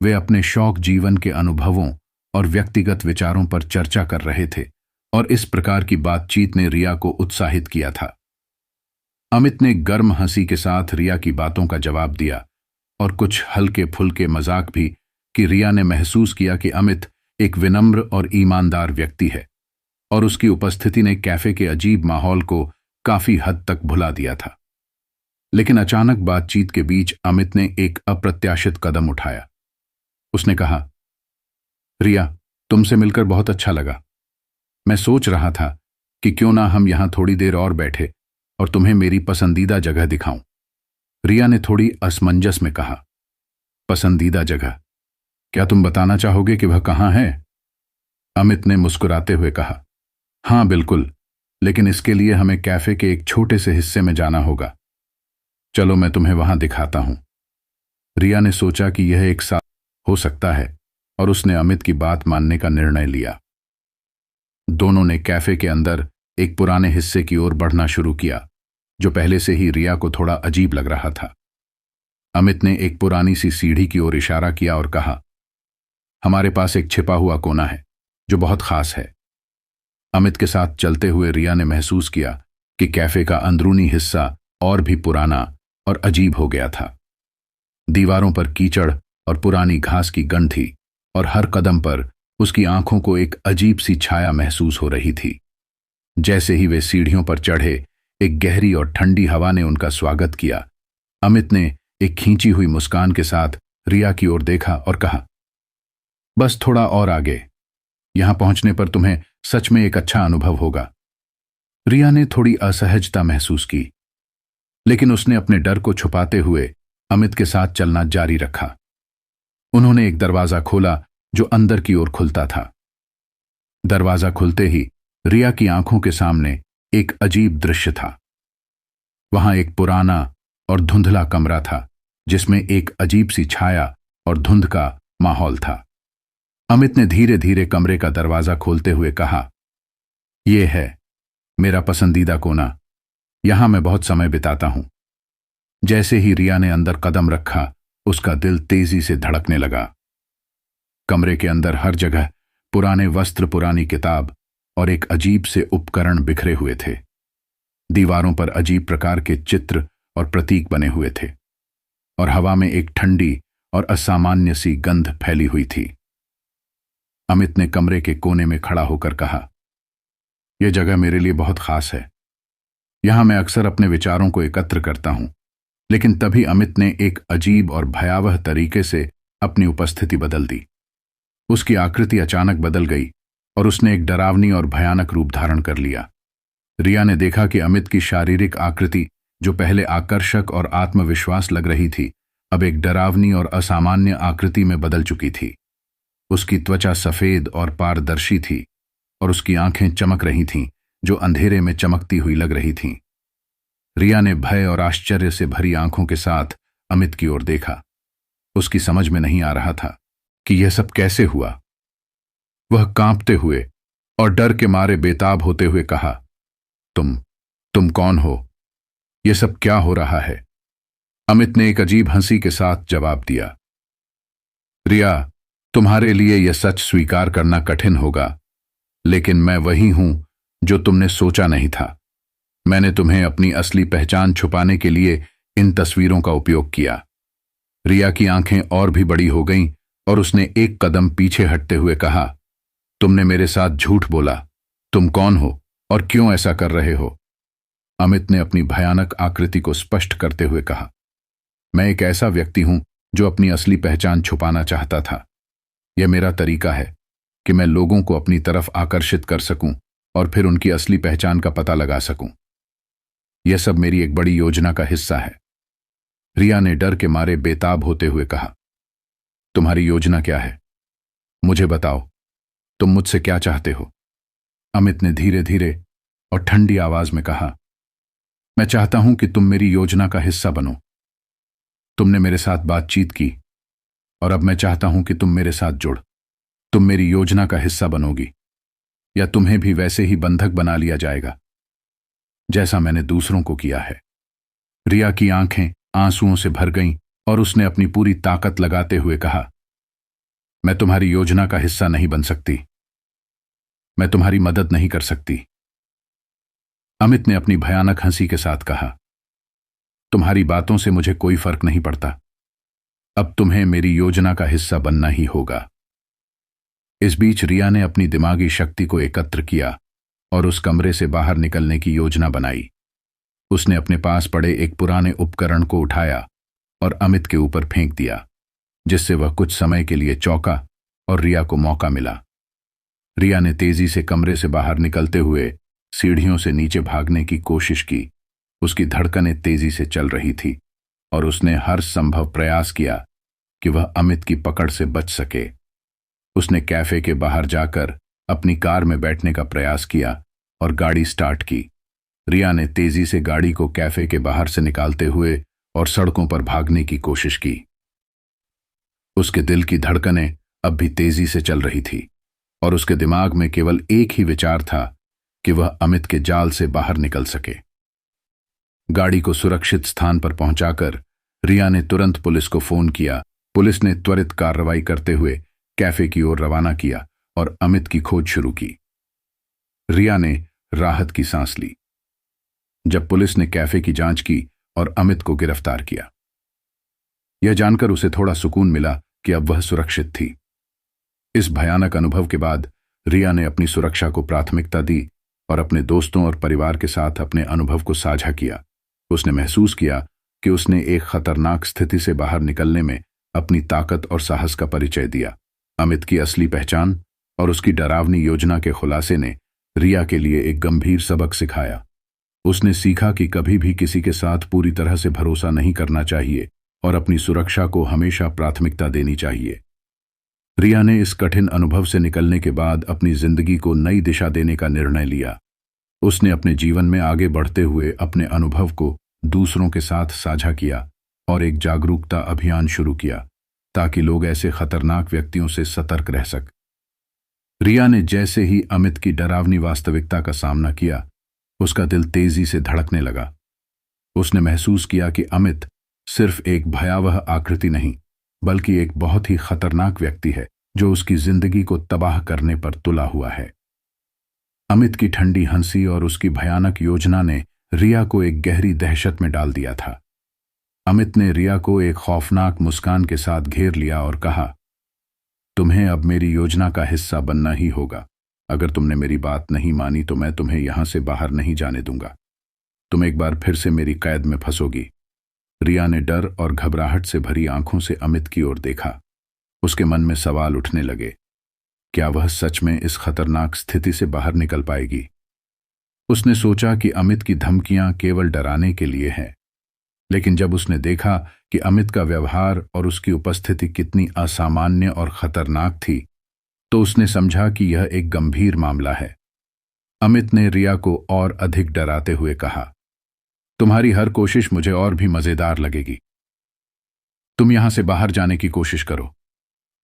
वे अपने शौक जीवन के अनुभवों और व्यक्तिगत विचारों पर चर्चा कर रहे थे और इस प्रकार की बातचीत ने रिया को उत्साहित किया था। अमित ने गर्म हंसी के साथ रिया की बातों का जवाब दिया और कुछ हल्के फुल्के मजाक भी कि रिया ने महसूस किया कि अमित एक विनम्र और ईमानदार व्यक्ति है, और उसकी उपस्थिति ने कैफे के अजीब माहौल को काफी हद तक भुला दिया था। लेकिन अचानक बातचीत के बीच अमित ने एक अप्रत्याशित कदम उठाया। उसने कहा, रिया, तुमसे मिलकर बहुत अच्छा लगा। मैं सोच रहा था कि क्यों ना हम यहां थोड़ी देर और बैठे और तुम्हें मेरी पसंदीदा जगह दिखाऊं। रिया ने थोड़ी असमंजस में कहा, पसंदीदा जगह? क्या तुम बताना चाहोगे कि वह कहां है? अमित ने मुस्कुराते हुए कहा, हां बिल्कुल, लेकिन इसके लिए हमें कैफे के एक छोटे से हिस्से में जाना होगा। चलो मैं तुम्हें वहां दिखाता हूं। रिया ने सोचा कि यह एक साथ हो सकता है, और उसने अमित की बात मानने का निर्णय लिया। दोनों ने कैफे के अंदर एक पुराने हिस्से की ओर बढ़ना शुरू किया, जो पहले से ही रिया को थोड़ा अजीब लग रहा था। अमित ने एक पुरानी सी सीढ़ी की ओर इशारा किया और कहा, हमारे पास एक छिपा हुआ कोना है जो बहुत खास है। अमित के साथ चलते हुए रिया ने महसूस किया कि कैफे का अंदरूनी हिस्सा और भी पुराना और अजीब हो गया था। दीवारों पर कीचड़ और पुरानी घास की गंध थी, और हर कदम पर उसकी आंखों को एक अजीब सी छाया महसूस हो रही थी। जैसे ही वे सीढ़ियों पर चढ़े, एक गहरी और ठंडी हवा ने उनका स्वागत किया। अमित ने एक खींची हुई मुस्कान के साथ रिया की ओर देखा और कहा, बस थोड़ा और आगे, यहां पहुंचने पर तुम्हें सच में एक अच्छा अनुभव होगा। रिया ने थोड़ी असहजता महसूस की, लेकिन उसने अपने डर को छुपाते हुए अमित के साथ चलना जारी रखा। उन्होंने एक दरवाजा खोला जो अंदर की ओर खुलता था। दरवाजा खुलते ही रिया की आंखों के सामने एक अजीब दृश्य था। वहां एक पुराना और धुंधला कमरा था, जिसमें एक अजीब सी छाया और धुंध का माहौल था। अमित ने धीरे धीरे कमरे का दरवाजा खोलते हुए कहा, यह है मेरा पसंदीदा कोना, यहां मैं बहुत समय बिताता हूं। जैसे ही रिया ने अंदर कदम रखा, उसका दिल तेजी से धड़कने लगा। कमरे के अंदर हर जगह पुराने वस्त्र, पुरानी किताब और एक अजीब से उपकरण बिखरे हुए थे। दीवारों पर अजीब प्रकार के चित्र और प्रतीक बने हुए थे, और हवा में एक ठंडी और असामान्य सी गंध फैली हुई थी। अमित ने कमरे के कोने में खड़ा होकर कहा, यह जगह मेरे लिए बहुत खास है। यहां मैं अक्सर अपने विचारों को एकत्र करता हूं। लेकिन तभी अमित ने एक अजीब और भयावह तरीके से अपनी उपस्थिति बदल दी। उसकी आकृति अचानक बदल गई और उसने एक डरावनी और भयानक रूप धारण कर लिया। रिया ने देखा कि अमित की शारीरिक आकृति, जो पहले आकर्षक और आत्मविश्वास लग रही थी, अब एक डरावनी और असामान्य आकृति में बदल चुकी थी। उसकी त्वचा सफेद और पारदर्शी थी, और उसकी आंखें चमक रही थीं, जो अंधेरे में चमकती हुई लग रही थीं। रिया ने भय और आश्चर्य से भरी आंखों के साथ अमित की ओर देखा। उसकी समझ में नहीं आ रहा था कि यह सब कैसे हुआ। वह कांपते हुए और डर के मारे बेताब होते हुए कहा, तुम कौन हो? यह सब क्या हो रहा है? अमित ने एक अजीब हंसी के साथ जवाब दिया, रिया, तुम्हारे लिए यह सच स्वीकार करना कठिन होगा, लेकिन मैं वही हूं जो तुमने सोचा नहीं था। मैंने तुम्हें अपनी असली पहचान छुपाने के लिए इन तस्वीरों का उपयोग किया। रिया की आंखें और भी बड़ी हो गईं और उसने एक कदम पीछे हटते हुए कहा, तुमने मेरे साथ झूठ बोला। तुम कौन हो और क्यों ऐसा कर रहे हो? अमित ने अपनी भयानक आकृति को स्पष्ट करते हुए कहा, मैं एक ऐसा व्यक्ति हूं जो अपनी असली पहचान छुपाना चाहता था। यह मेरा तरीका है कि मैं लोगों को अपनी तरफ आकर्षित कर सकूं और फिर उनकी असली पहचान का पता लगा सकूं। यह सब मेरी एक बड़ी योजना का हिस्सा है। रिया ने डर के मारे बेताब होते हुए कहा, तुम्हारी योजना क्या है? मुझे बताओ, तुम मुझसे क्या चाहते हो? अमित ने धीरे धीरे और ठंडी आवाज में कहा, मैं चाहता हूं कि तुम मेरी योजना का हिस्सा बनो। तुमने मेरे साथ बातचीत की और अब मैं चाहता हूं कि तुम मेरे साथ जुड़। तुम मेरी योजना का हिस्सा बनोगी, या तुम्हें भी वैसे ही बंधक बना लिया जाएगा जैसा मैंने दूसरों को किया है। रिया की आंखें आंसुओं से भर गईं और उसने अपनी पूरी ताकत लगाते हुए कहा, मैं तुम्हारी योजना का हिस्सा नहीं बन सकती। मैं तुम्हारी मदद नहीं कर सकती। अमित ने अपनी भयानक हंसी के साथ कहा, तुम्हारी बातों से मुझे कोई फर्क नहीं पड़ता। अब तुम्हें मेरी योजना का हिस्सा बनना ही होगा। इस बीच रिया ने अपनी दिमागी शक्ति को एकत्र किया और उस कमरे से बाहर निकलने की योजना बनाई। उसने अपने पास पड़े एक पुराने उपकरण को उठाया और अमित के ऊपर फेंक दिया, जिससे वह कुछ समय के लिए चौंका और रिया को मौका मिला। रिया ने तेजी से कमरे से बाहर निकलते हुए सीढ़ियों से नीचे भागने की कोशिश की। उसकी धड़कनें तेजी से चल रही थी और उसने हर संभव प्रयास किया कि वह अमित की पकड़ से बच सके। उसने कैफे के बाहर जाकर अपनी कार में बैठने का प्रयास किया और गाड़ी स्टार्ट की। रिया ने तेजी से गाड़ी को कैफे के बाहर से निकालते हुए और सड़कों पर भागने की कोशिश की। उसके दिल की धड़कनें अब भी तेजी से चल रही थी और उसके दिमाग में केवल एक ही विचार था कि वह अमित के जाल से बाहर निकल सके। गाड़ी को सुरक्षित स्थान पर पहुंचाकर रिया ने तुरंत पुलिस को फोन किया। पुलिस ने त्वरित कार्रवाई करते हुए कैफे की ओर रवाना किया और अमित की खोज शुरू की। रिया ने राहत की सांस ली जब पुलिस ने कैफे की जांच की और अमित को गिरफ्तार किया। यह जानकर उसे थोड़ा सुकून मिला कि अब वह सुरक्षित थी। इस भयानक अनुभव के बाद रिया ने अपनी सुरक्षा को प्राथमिकता दी और अपने दोस्तों और परिवार के साथ अपने अनुभव को साझा किया। उसने महसूस किया कि उसने एक खतरनाक स्थिति से बाहर निकलने में अपनी ताकत और साहस का परिचय दिया। अमित की असली पहचान और उसकी डरावनी योजना के खुलासे ने रिया के लिए एक गंभीर सबक सिखाया। उसने सीखा कि कभी भी किसी के साथ पूरी तरह से भरोसा नहीं करना चाहिए और अपनी सुरक्षा को हमेशा प्राथमिकता देनी चाहिए। रिया ने इस कठिन अनुभव से निकलने के बाद अपनी जिंदगी को नई दिशा देने का निर्णय लिया। उसने अपने जीवन में आगे बढ़ते हुए अपने अनुभव को दूसरों के साथ साझा किया और एक जागरूकता अभियान शुरू किया ताकि लोग ऐसे खतरनाक व्यक्तियों से सतर्क रह सकें। रिया ने जैसे ही अमित की डरावनी वास्तविकता का सामना किया, उसका दिल तेजी से धड़कने लगा। उसने महसूस किया कि अमित सिर्फ एक भयावह आकृति नहीं, बल्कि एक बहुत ही खतरनाक व्यक्ति है जो उसकी जिंदगी को तबाह करने पर तुला हुआ है। अमित की ठंडी हंसी और उसकी भयानक योजना ने रिया को एक गहरी दहशत में डाल दिया था। अमित ने रिया को एक खौफनाक मुस्कान के साथ घेर लिया और कहा, तुम्हें अब मेरी योजना का हिस्सा बनना ही होगा। अगर तुमने मेरी बात नहीं मानी तो मैं तुम्हें यहां से बाहर नहीं जाने दूंगा। तुम एक बार फिर से मेरी कैद में फंसोगी। रिया ने डर और घबराहट से भरी आंखों से अमित की ओर देखा। उसके मन में सवाल उठने लगे, क्या वह सच में इस खतरनाक स्थिति से बाहर निकल पाएगी? उसने सोचा कि अमित की धमकियां केवल डराने के लिए हैं, लेकिन जब उसने देखा कि अमित का व्यवहार और उसकी उपस्थिति कितनी असामान्य और खतरनाक थी, तो उसने समझा कि यह एक गंभीर मामला है। अमित ने रिया को और अधिक डराते हुए कहा, तुम्हारी हर कोशिश मुझे और भी मजेदार लगेगी। तुम यहां से बाहर जाने की कोशिश करो,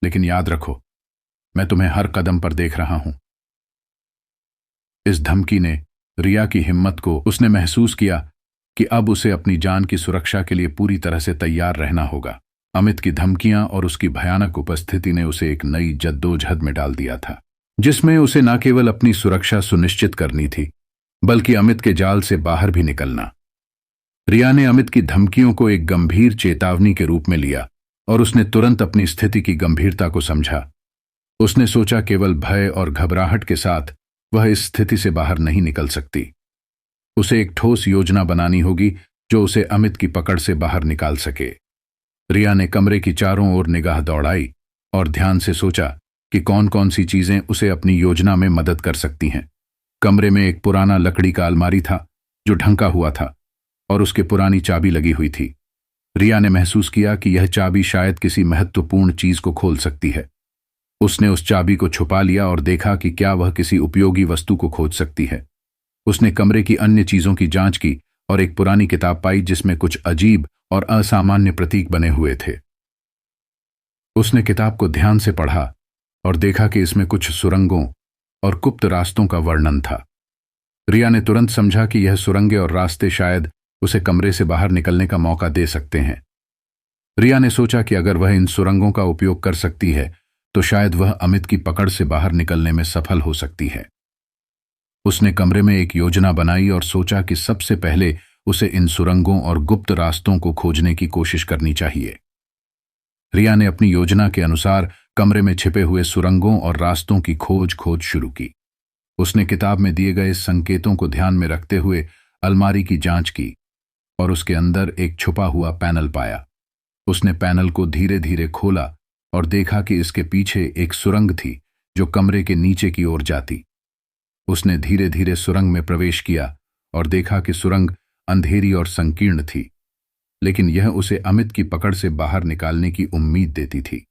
लेकिन याद रखो, मैं तुम्हें हर कदम पर देख रहा हूं। इस धमकी ने रिया की हिम्मत को, उसने महसूस किया कि अब उसे अपनी जान की सुरक्षा के लिए पूरी तरह से तैयार रहना होगा। अमित की धमकियां और उसकी भयानक उपस्थिति ने उसे एक नई जद्दोजहद में डाल दिया था, जिसमें उसे न केवल अपनी सुरक्षा सुनिश्चित करनी थी, बल्कि अमित के जाल से बाहर भी निकलना। रिया ने अमित की धमकियों को एक गंभीर चेतावनी के रूप में लिया और उसने तुरंत अपनी स्थिति की गंभीरता को समझा। उसने सोचा, केवल भय और घबराहट के साथ वह इस स्थिति से बाहर नहीं निकल सकती। उसे एक ठोस योजना बनानी होगी जो उसे अमित की पकड़ से बाहर निकाल सके। रिया ने कमरे की चारों ओर निगाह दौड़ाई और ध्यान से सोचा कि कौन कौन सी चीजें उसे अपनी योजना में मदद कर सकती हैं। कमरे में एक पुराना लकड़ी का अलमारी था जो ढंका हुआ था और उसके पुरानी चाबी लगी हुई थी। रिया ने महसूस किया कि यह चाबी शायद किसी महत्वपूर्ण चीज को खोल सकती है। उसने उस चाबी को छुपा लिया और देखा कि क्या वह किसी उपयोगी वस्तु को खोज सकती है। उसने कमरे की अन्य चीजों की जांच की और एक पुरानी किताब पाई जिसमें कुछ अजीब और असामान्य प्रतीक बने हुए थे। उसने किताब को ध्यान से पढ़ा और देखा कि इसमें कुछ सुरंगों और गुप्त रास्तों का वर्णन था। रिया ने तुरंत समझा कि यह सुरंगें और रास्ते शायद उसे कमरे से बाहर निकलने का मौका दे सकते हैं। रिया ने सोचा कि अगर वह इन सुरंगों का उपयोग कर सकती है तो शायद वह अमित की पकड़ से बाहर निकलने में सफल हो सकती है। उसने कमरे में एक योजना बनाई और सोचा कि सबसे पहले उसे इन सुरंगों और गुप्त रास्तों को खोजने की कोशिश करनी चाहिए। रिया ने अपनी योजना के अनुसार कमरे में छिपे हुए सुरंगों और रास्तों की खोज शुरू की। उसने किताब में दिए गए संकेतों को ध्यान में रखते हुए अलमारी की जांच की और उसके अंदर एक छुपा हुआ पैनल पाया। उसने पैनल को धीरे धीरे खोला और देखा कि इसके पीछे एक सुरंग थी जो कमरे के नीचे की ओर जाती। उसने धीरे धीरे सुरंग में प्रवेश किया और देखा कि सुरंग अंधेरी और संकीर्ण थी, लेकिन यह उसे अमित की पकड़ से बाहर निकालने की उम्मीद देती थी।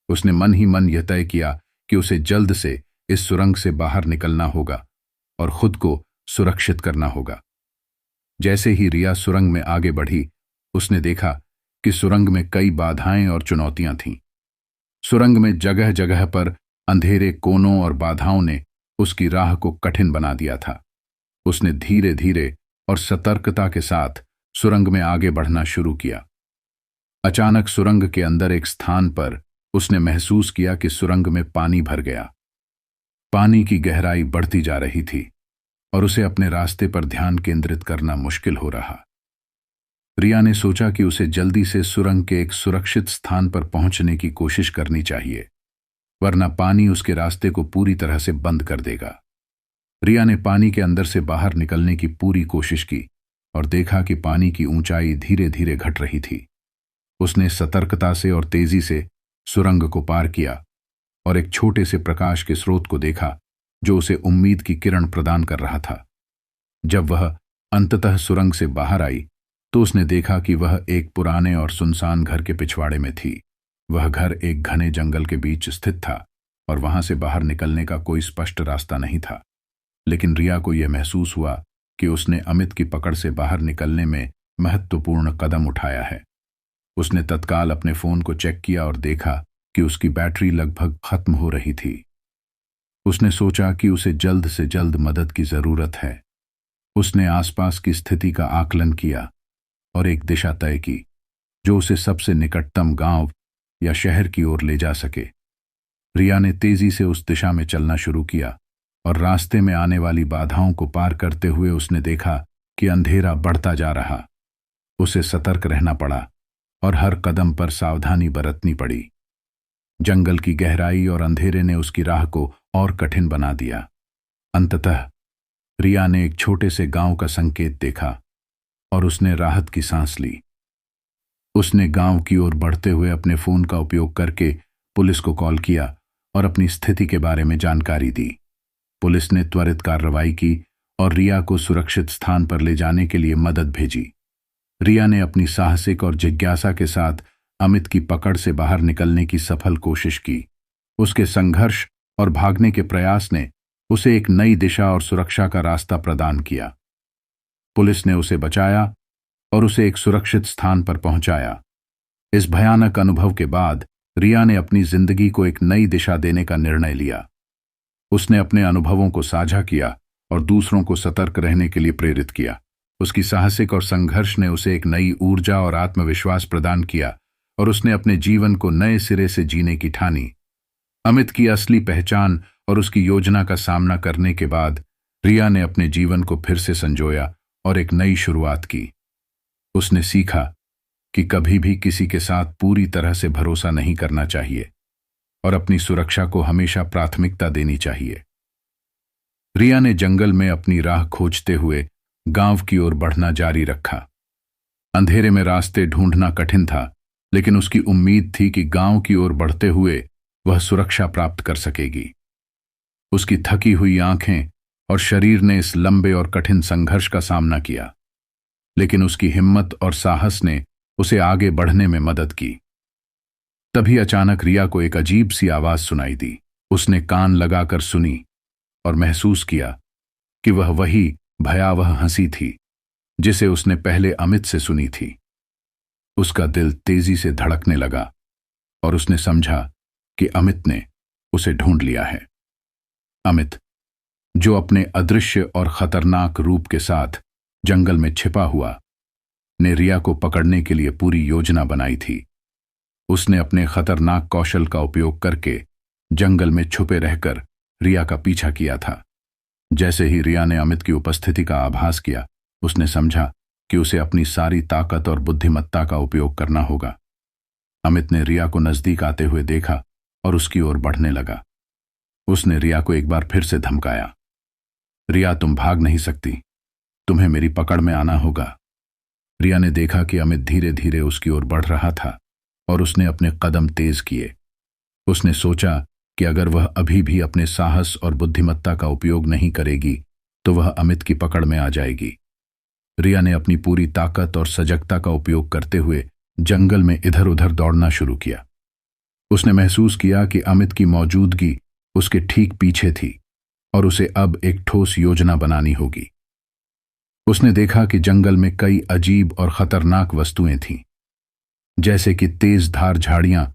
उसने मन ही मन यह तय किया कि उसे जल्द से इस सुरंग से बाहर निकलना होगा और खुद को सुरक्षित करना होगा। जैसे ही रिया सुरंग में आगे बढ़ी, उसने देखा कि सुरंग में कई बाधाएं और चुनौतियां थीं। सुरंग में जगह जगह पर अंधेरे कोनों और बाधाओं ने उसकी राह को कठिन बना दिया था। उसने धीरे धीरे और सतर्कता के साथ सुरंग में आगे बढ़ना शुरू किया। अचानक सुरंग के अंदर एक स्थान पर उसने महसूस किया कि सुरंग में पानी भर गया। पानी की गहराई बढ़ती जा रही थी और उसे अपने रास्ते पर ध्यान केंद्रित करना मुश्किल हो रहा। रिया ने सोचा कि उसे जल्दी से सुरंग के एक सुरक्षित स्थान पर पहुंचने की कोशिश करनी चाहिए, वरना पानी उसके रास्ते को पूरी तरह से बंद कर देगा। रिया ने पानी के अंदर से बाहर निकलने की पूरी कोशिश की और देखा कि पानी की ऊंचाई धीरे धीरे घट रही थी। उसने सतर्कता से और तेजी से सुरंग को पार किया और एक छोटे से प्रकाश के स्रोत को देखा जो उसे उम्मीद की किरण प्रदान कर रहा था। जब वह अंततः सुरंग से बाहर आई तो उसने देखा कि वह एक पुराने और सुनसान घर के पिछवाड़े में थी। वह घर एक घने जंगल के बीच स्थित था और वहां से बाहर निकलने का कोई स्पष्ट रास्ता नहीं था। लेकिन रिया को यह महसूस हुआ कि उसने अमित की पकड़ से बाहर निकलने में महत्वपूर्ण कदम उठाया है। उसने तत्काल अपने फोन को चेक किया और देखा कि उसकी बैटरी लगभग खत्म हो रही थी। उसने सोचा कि उसे जल्द से जल्द मदद की जरूरत है। उसने आसपास की स्थिति का आकलन किया और एक दिशा तय की जो उसे सबसे निकटतम गांव या शहर की ओर ले जा सके। रिया ने तेजी से उस दिशा में चलना शुरू किया और रास्ते में आने वाली बाधाओं को पार करते हुए उसने देखा कि अंधेरा बढ़ता जा रहा। उसे सतर्क रहना पड़ा और हर कदम पर सावधानी बरतनी पड़ी। जंगल की गहराई और अंधेरे ने उसकी राह को और कठिन बना दिया। अंततः रिया ने एक छोटे से गांव का संकेत देखा और उसने राहत की सांस ली। उसने गांव की ओर बढ़ते हुए अपने फोन का उपयोग करके पुलिस को कॉल किया और अपनी स्थिति के बारे में जानकारी दी। पुलिस ने त्वरित कार्रवाई की और रिया को सुरक्षित स्थान पर ले जाने के लिए मदद भेजी। रिया ने अपनी साहसिक और जिज्ञासा के साथ अमित की पकड़ से बाहर निकलने की सफल कोशिश की। उसके संघर्ष और भागने के प्रयास ने उसे एक नई दिशा और सुरक्षा का रास्ता प्रदान किया। पुलिस ने उसे बचाया और उसे एक सुरक्षित स्थान पर पहुंचाया। इस भयानक अनुभव के बाद रिया ने अपनी जिंदगी को एक नई दिशा देने का निर्णय लिया। उसने अपने अनुभवों को साझा किया और दूसरों को सतर्क रहने के लिए प्रेरित किया। उसकी साहसिक और संघर्ष ने उसे एक नई ऊर्जा और आत्मविश्वास प्रदान किया और उसने अपने जीवन को नए सिरे से जीने की ठानी। अमित की असली पहचान और उसकी योजना का सामना करने के बाद रिया ने अपने जीवन को फिर से संजोया और एक नई शुरुआत की। उसने सीखा कि कभी भी किसी के साथ पूरी तरह से भरोसा नहीं करना चाहिए और अपनी सुरक्षा को हमेशा प्राथमिकता देनी चाहिए। रिया ने जंगल में अपनी राह खोजते हुए गांव की ओर बढ़ना जारी रखा। अंधेरे में रास्ते ढूंढना कठिन था, लेकिन उसकी उम्मीद थी कि गांव की ओर बढ़ते हुए वह सुरक्षा प्राप्त कर सकेगी। उसकी थकी हुई आंखें और शरीर ने इस लंबे और कठिन संघर्ष का सामना किया, लेकिन उसकी हिम्मत और साहस ने उसे आगे बढ़ने में मदद की। तभी अचानक रिया को एक अजीब सी आवाज सुनाई दी। उसने कान लगाकर सुनी और महसूस किया कि वह वही भयावह हंसी थी जिसे उसने पहले अमित से सुनी थी। उसका दिल तेजी से धड़कने लगा और उसने समझा कि अमित ने उसे ढूंढ लिया है। अमित, जो अपने अदृश्य और खतरनाक रूप के साथ जंगल में छिपा हुआ, ने रिया को पकड़ने के लिए पूरी योजना बनाई थी। उसने अपने खतरनाक कौशल का उपयोग करके जंगल में छुपे रहकर रिया का पीछा किया था। जैसे ही रिया ने अमित की उपस्थिति का आभास किया, उसने समझा कि उसे अपनी सारी ताकत और बुद्धिमत्ता का उपयोग करना होगा। अमित ने रिया को नजदीक आते हुए देखा और उसकी ओर बढ़ने लगा। उसने रिया को एक बार फिर से धमकाया, रिया तुम भाग नहीं सकती, तुम्हें मेरी पकड़ में आना होगा। रिया ने देखा कि अमित धीरे धीरे उसकी ओर बढ़ रहा था और उसने अपने कदम तेज किए। उसने सोचा कि अगर वह अभी भी अपने साहस और बुद्धिमत्ता का उपयोग नहीं करेगी तो वह अमित की पकड़ में आ जाएगी। रिया ने अपनी पूरी ताकत और सजगता का उपयोग करते हुए जंगल में इधर उधर दौड़ना शुरू किया। उसने महसूस किया कि अमित की मौजूदगी उसके ठीक पीछे थी और उसे अब एक ठोस योजना बनानी होगी। उसने देखा कि जंगल में कई अजीब और खतरनाक वस्तुएं थीं, जैसे कि तेज धार झाड़ियां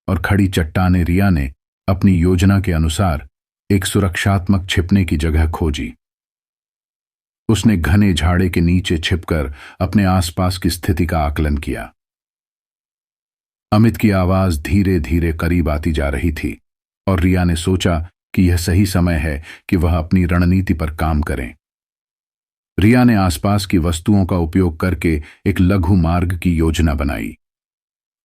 और खड़ी चट्टानें। रिया ने अपनी योजना के अनुसार एक सुरक्षात्मक छिपने की जगह खोजी। उसने घने झाड़े के नीचे छिपकर अपने आसपास की स्थिति का आकलन किया। अमित की आवाज धीरे धीरे करीब आती जा रही थी और रिया ने सोचा कि यह सही समय है कि वह अपनी रणनीति पर काम करें। रिया ने आसपास की वस्तुओं का उपयोग करके एक लघु मार्ग की योजना बनाई।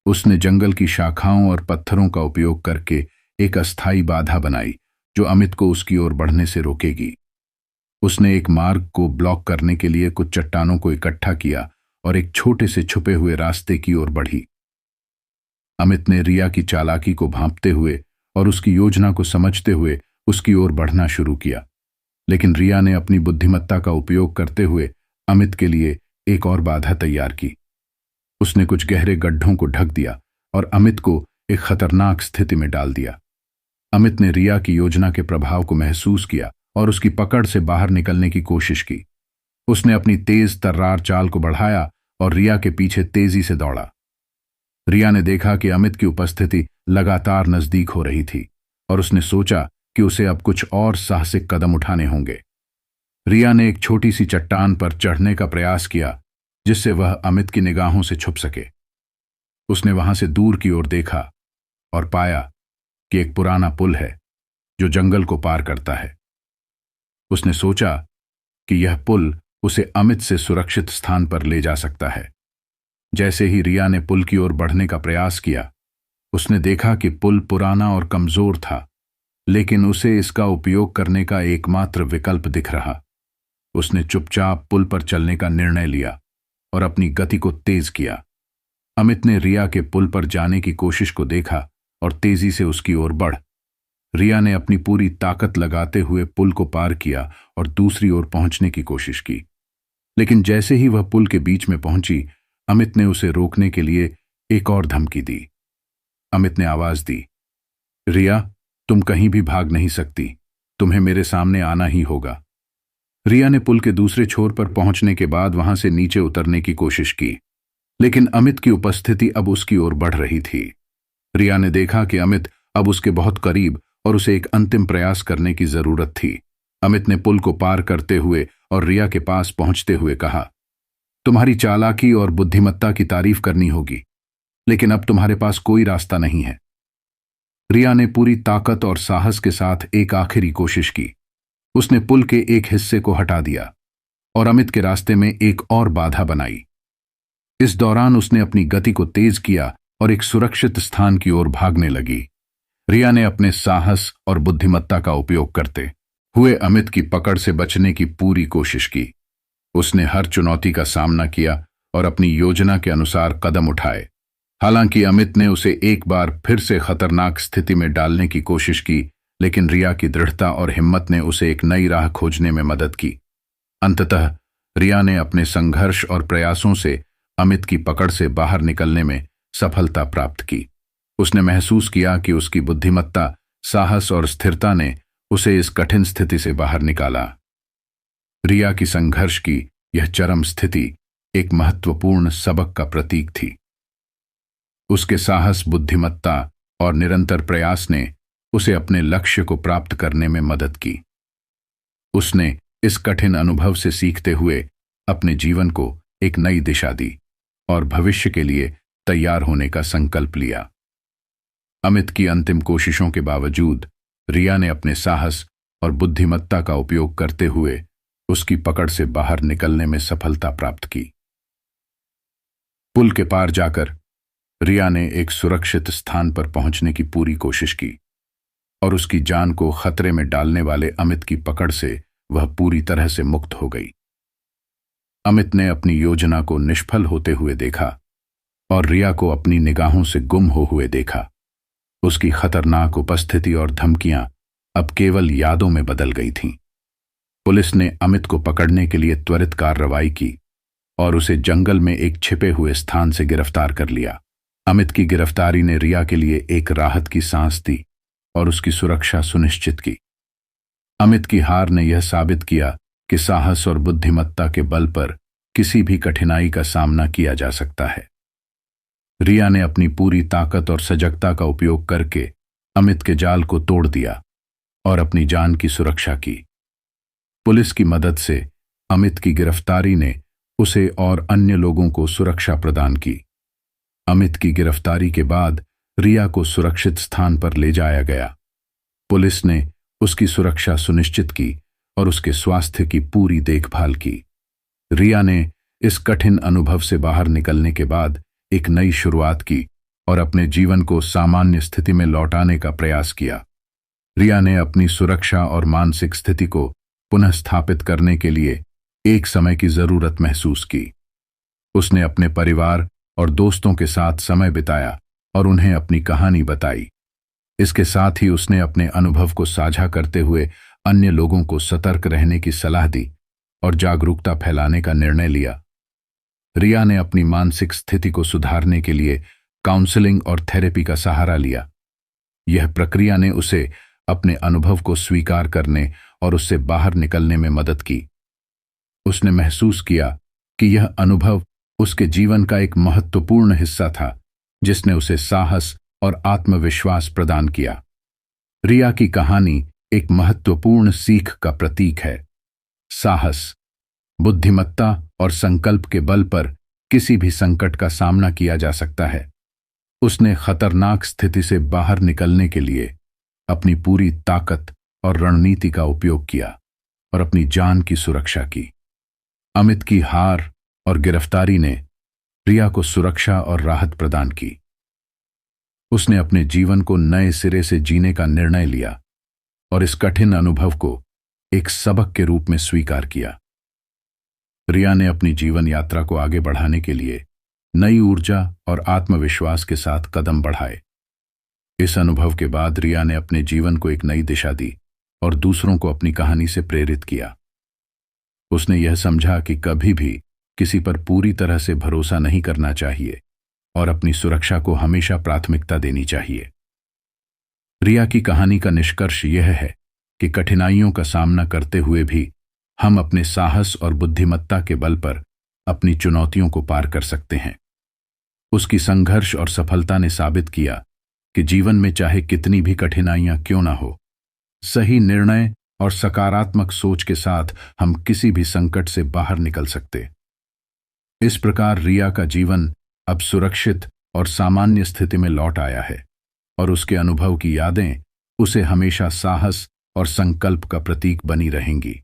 उसने जंगल की शाखाओं और पत्थरों का उपयोग करके एक अस्थायी बाधा बनाई जो अमित को उसकी ओर बढ़ने से रोकेगी। उसने एक मार्ग को ब्लॉक करने के लिए कुछ चट्टानों को इकट्ठा किया और एक छोटे से छुपे हुए रास्ते की ओर बढ़ी। अमित ने रिया की चालाकी को भांपते हुए और उसकी योजना को समझते हुए उसकी ओर बढ़ना शुरू किया, लेकिन रिया ने अपनी बुद्धिमत्ता का उपयोग करते हुए अमित के लिए एक और बाधा तैयार की। उसने कुछ गहरे गड्ढों को ढक दिया और अमित को एक खतरनाक स्थिति में डाल दिया। अमित ने रिया की योजना के प्रभाव को महसूस किया और उसकी पकड़ से बाहर निकलने की कोशिश की। उसने अपनी तेज तर्रार चाल को बढ़ाया और रिया के पीछे तेजी से दौड़ा। रिया ने देखा कि अमित की उपस्थिति लगातार नजदीक हो रही थी और उसने सोचा कि उसे अब कुछ और साहसिक कदम उठाने होंगे। रिया ने एक छोटी सी चट्टान पर चढ़ने का प्रयास किया जिससे वह अमित की निगाहों से छुप सके। उसने वहां से दूर की ओर देखा और पाया कि एक पुराना पुल है जो जंगल को पार करता है। उसने सोचा कि यह पुल उसे अमित से सुरक्षित स्थान पर ले जा सकता है। जैसे ही रिया ने पुल की ओर बढ़ने का प्रयास किया, उसने देखा कि पुल पुराना और कमजोर था, लेकिन उसे इसका उपयोग करने का एकमात्र विकल्प दिख रहा। उसने चुपचाप पुल पर चलने का निर्णय लिया और अपनी गति को तेज किया। अमित ने रिया के पुल पर जाने की कोशिश को देखा और तेजी से उसकी ओर बढ़। रिया ने अपनी पूरी ताकत लगाते हुए पुल को पार किया और दूसरी ओर पहुंचने की कोशिश की, लेकिन जैसे ही वह पुल के बीच में पहुंची, अमित ने उसे रोकने के लिए एक और धमकी दी। अमित ने आवाज दी, रिया तुम कहीं भी भाग नहीं सकती, तुम्हें मेरे सामने आना ही होगा। रिया ने पुल के दूसरे छोर पर पहुंचने के बाद वहां से नीचे उतरने की कोशिश की, लेकिन अमित की उपस्थिति अब उसकी ओर बढ़ रही थी। रिया ने देखा कि अमित अब उसके बहुत करीब और उसे एक अंतिम प्रयास करने की जरूरत थी। अमित ने पुल को पार करते हुए और रिया के पास पहुंचते हुए कहा, तुम्हारी चालाकी और बुद्धिमत्ता की तारीफ करनी होगी, लेकिन अब तुम्हारे पास कोई रास्ता नहीं है। रिया ने पूरी ताकत और साहस के साथ एक आखिरी कोशिश की। उसने पुल के एक हिस्से को हटा दिया और अमित के रास्ते में एक और बाधा बनाई। इस दौरान उसने अपनी गति को तेज किया और एक सुरक्षित स्थान की ओर भागने लगी। रिया ने अपने साहस और बुद्धिमत्ता का उपयोग करते हुए अमित की पकड़ से बचने की पूरी कोशिश की। उसने हर चुनौती का सामना किया और अपनी योजना के अनुसार कदम उठाए। हालांकि अमित ने उसे एक बार फिर से खतरनाक स्थिति में डालने की कोशिश की, लेकिन रिया की दृढ़ता और हिम्मत ने उसे एक नई राह खोजने में मदद की। अंततः रिया ने अपने संघर्ष और प्रयासों से अमित की पकड़ से बाहर निकलने में सफलता प्राप्त की। उसने महसूस किया कि उसकी बुद्धिमत्ता, साहस और स्थिरता ने उसे इस कठिन स्थिति से बाहर निकाला। रिया की संघर्ष की यह चरम स्थिति एक महत्वपूर्ण सबक का प्रतीक थी। उसके साहस, बुद्धिमत्ता और निरंतर प्रयास ने उसे अपने लक्ष्य को प्राप्त करने में मदद की। उसने इस कठिन अनुभव से सीखते हुए अपने जीवन को एक नई दिशा दी और भविष्य के लिए तैयार होने का संकल्प लिया। अमित की अंतिम कोशिशों के बावजूद रिया ने अपने साहस और बुद्धिमत्ता का उपयोग करते हुए उसकी पकड़ से बाहर निकलने में सफलता प्राप्त की। पुल के पार जाकर रिया ने एक सुरक्षित स्थान पर पहुंचने की पूरी कोशिश की और उसकी जान को खतरे में डालने वाले अमित की पकड़ से वह पूरी तरह से मुक्त हो गई। अमित ने अपनी योजना को निष्फल होते हुए देखा और रिया को अपनी निगाहों से गुम हो हुए देखा। उसकी खतरनाक उपस्थिति और धमकियां अब केवल यादों में बदल गई थीं। पुलिस ने अमित को पकड़ने के लिए त्वरित कार्रवाई की और उसे जंगल में एक छिपे हुए स्थान से गिरफ्तार कर लिया। अमित की गिरफ्तारी ने रिया के लिए एक राहत की सांस दी और उसकी सुरक्षा सुनिश्चित की। अमित की हार ने यह साबित किया कि साहस और बुद्धिमत्ता के बल पर किसी भी कठिनाई का सामना किया जा सकता है। रिया ने अपनी पूरी ताकत और सजगता का उपयोग करके अमित के जाल को तोड़ दिया और अपनी जान की सुरक्षा की। पुलिस की मदद से अमित की गिरफ्तारी ने उसे और अन्य लोगों को सुरक्षा प्रदान की। अमित की गिरफ्तारी के बाद रिया को सुरक्षित स्थान पर ले जाया गया। पुलिस ने उसकी सुरक्षा सुनिश्चित की और उसके स्वास्थ्य की पूरी देखभाल की। रिया ने इस कठिन अनुभव से बाहर निकलने के बाद एक नई शुरुआत की और अपने जीवन को सामान्य स्थिति में लौटाने का प्रयास किया। रिया ने अपनी सुरक्षा और मानसिक स्थिति को पुनः स्थापित करने के लिए एक समय की जरूरत महसूस की। उसने अपने परिवार और दोस्तों के साथ समय बिताया और उन्हें अपनी कहानी बताई। इसके साथ ही उसने अपने अनुभव को साझा करते हुए अन्य लोगों को सतर्क रहने की सलाह दी और जागरूकता फैलाने का निर्णय लिया। रिया ने अपनी मानसिक स्थिति को सुधारने के लिए काउंसलिंग और थेरेपी का सहारा लिया। यह प्रक्रिया ने उसे अपने अनुभव को स्वीकार करने और उससे बाहर निकलने में मदद की। उसने महसूस किया कि यह अनुभव उसके जीवन का एक महत्वपूर्ण हिस्सा था, जिसने उसे साहस और आत्मविश्वास प्रदान किया। रिया की कहानी एक महत्वपूर्ण सीख का प्रतीक है। साहस, बुद्धिमत्ता और संकल्प के बल पर किसी भी संकट का सामना किया जा सकता है। उसने खतरनाक स्थिति से बाहर निकलने के लिए अपनी पूरी ताकत और रणनीति का उपयोग किया और अपनी जान की सुरक्षा की। अमित की हार और गिरफ्तारी ने रिया को सुरक्षा और राहत प्रदान की। उसने अपने जीवन को नए सिरे से जीने का निर्णय लिया और इस कठिन अनुभव को एक सबक के रूप में स्वीकार किया। रिया ने अपनी जीवन यात्रा को आगे बढ़ाने के लिए नई ऊर्जा और आत्मविश्वास के साथ कदम बढ़ाए। इस अनुभव के बाद रिया ने अपने जीवन को एक नई दिशा दी और दूसरों को अपनी कहानी से प्रेरित किया। उसने यह समझा कि कभी भी किसी पर पूरी तरह से भरोसा नहीं करना चाहिए और अपनी सुरक्षा को हमेशा प्राथमिकता देनी चाहिए। रिया की कहानी का निष्कर्ष यह है कि कठिनाइयों का सामना करते हुए भी हम अपने साहस और बुद्धिमत्ता के बल पर अपनी चुनौतियों को पार कर सकते हैं। उसकी संघर्ष और सफलता ने साबित किया कि जीवन में चाहे कितनी भी कठिनाइयां क्यों ना हो, सही निर्णय और सकारात्मक सोच के साथ हम किसी भी संकट से बाहर निकल सकते। इस प्रकार रिया का जीवन अब सुरक्षित और सामान्य स्थिति में लौट आया है और उसके अनुभव की यादें उसे हमेशा साहस और संकल्प का प्रतीक बनी रहेंगी।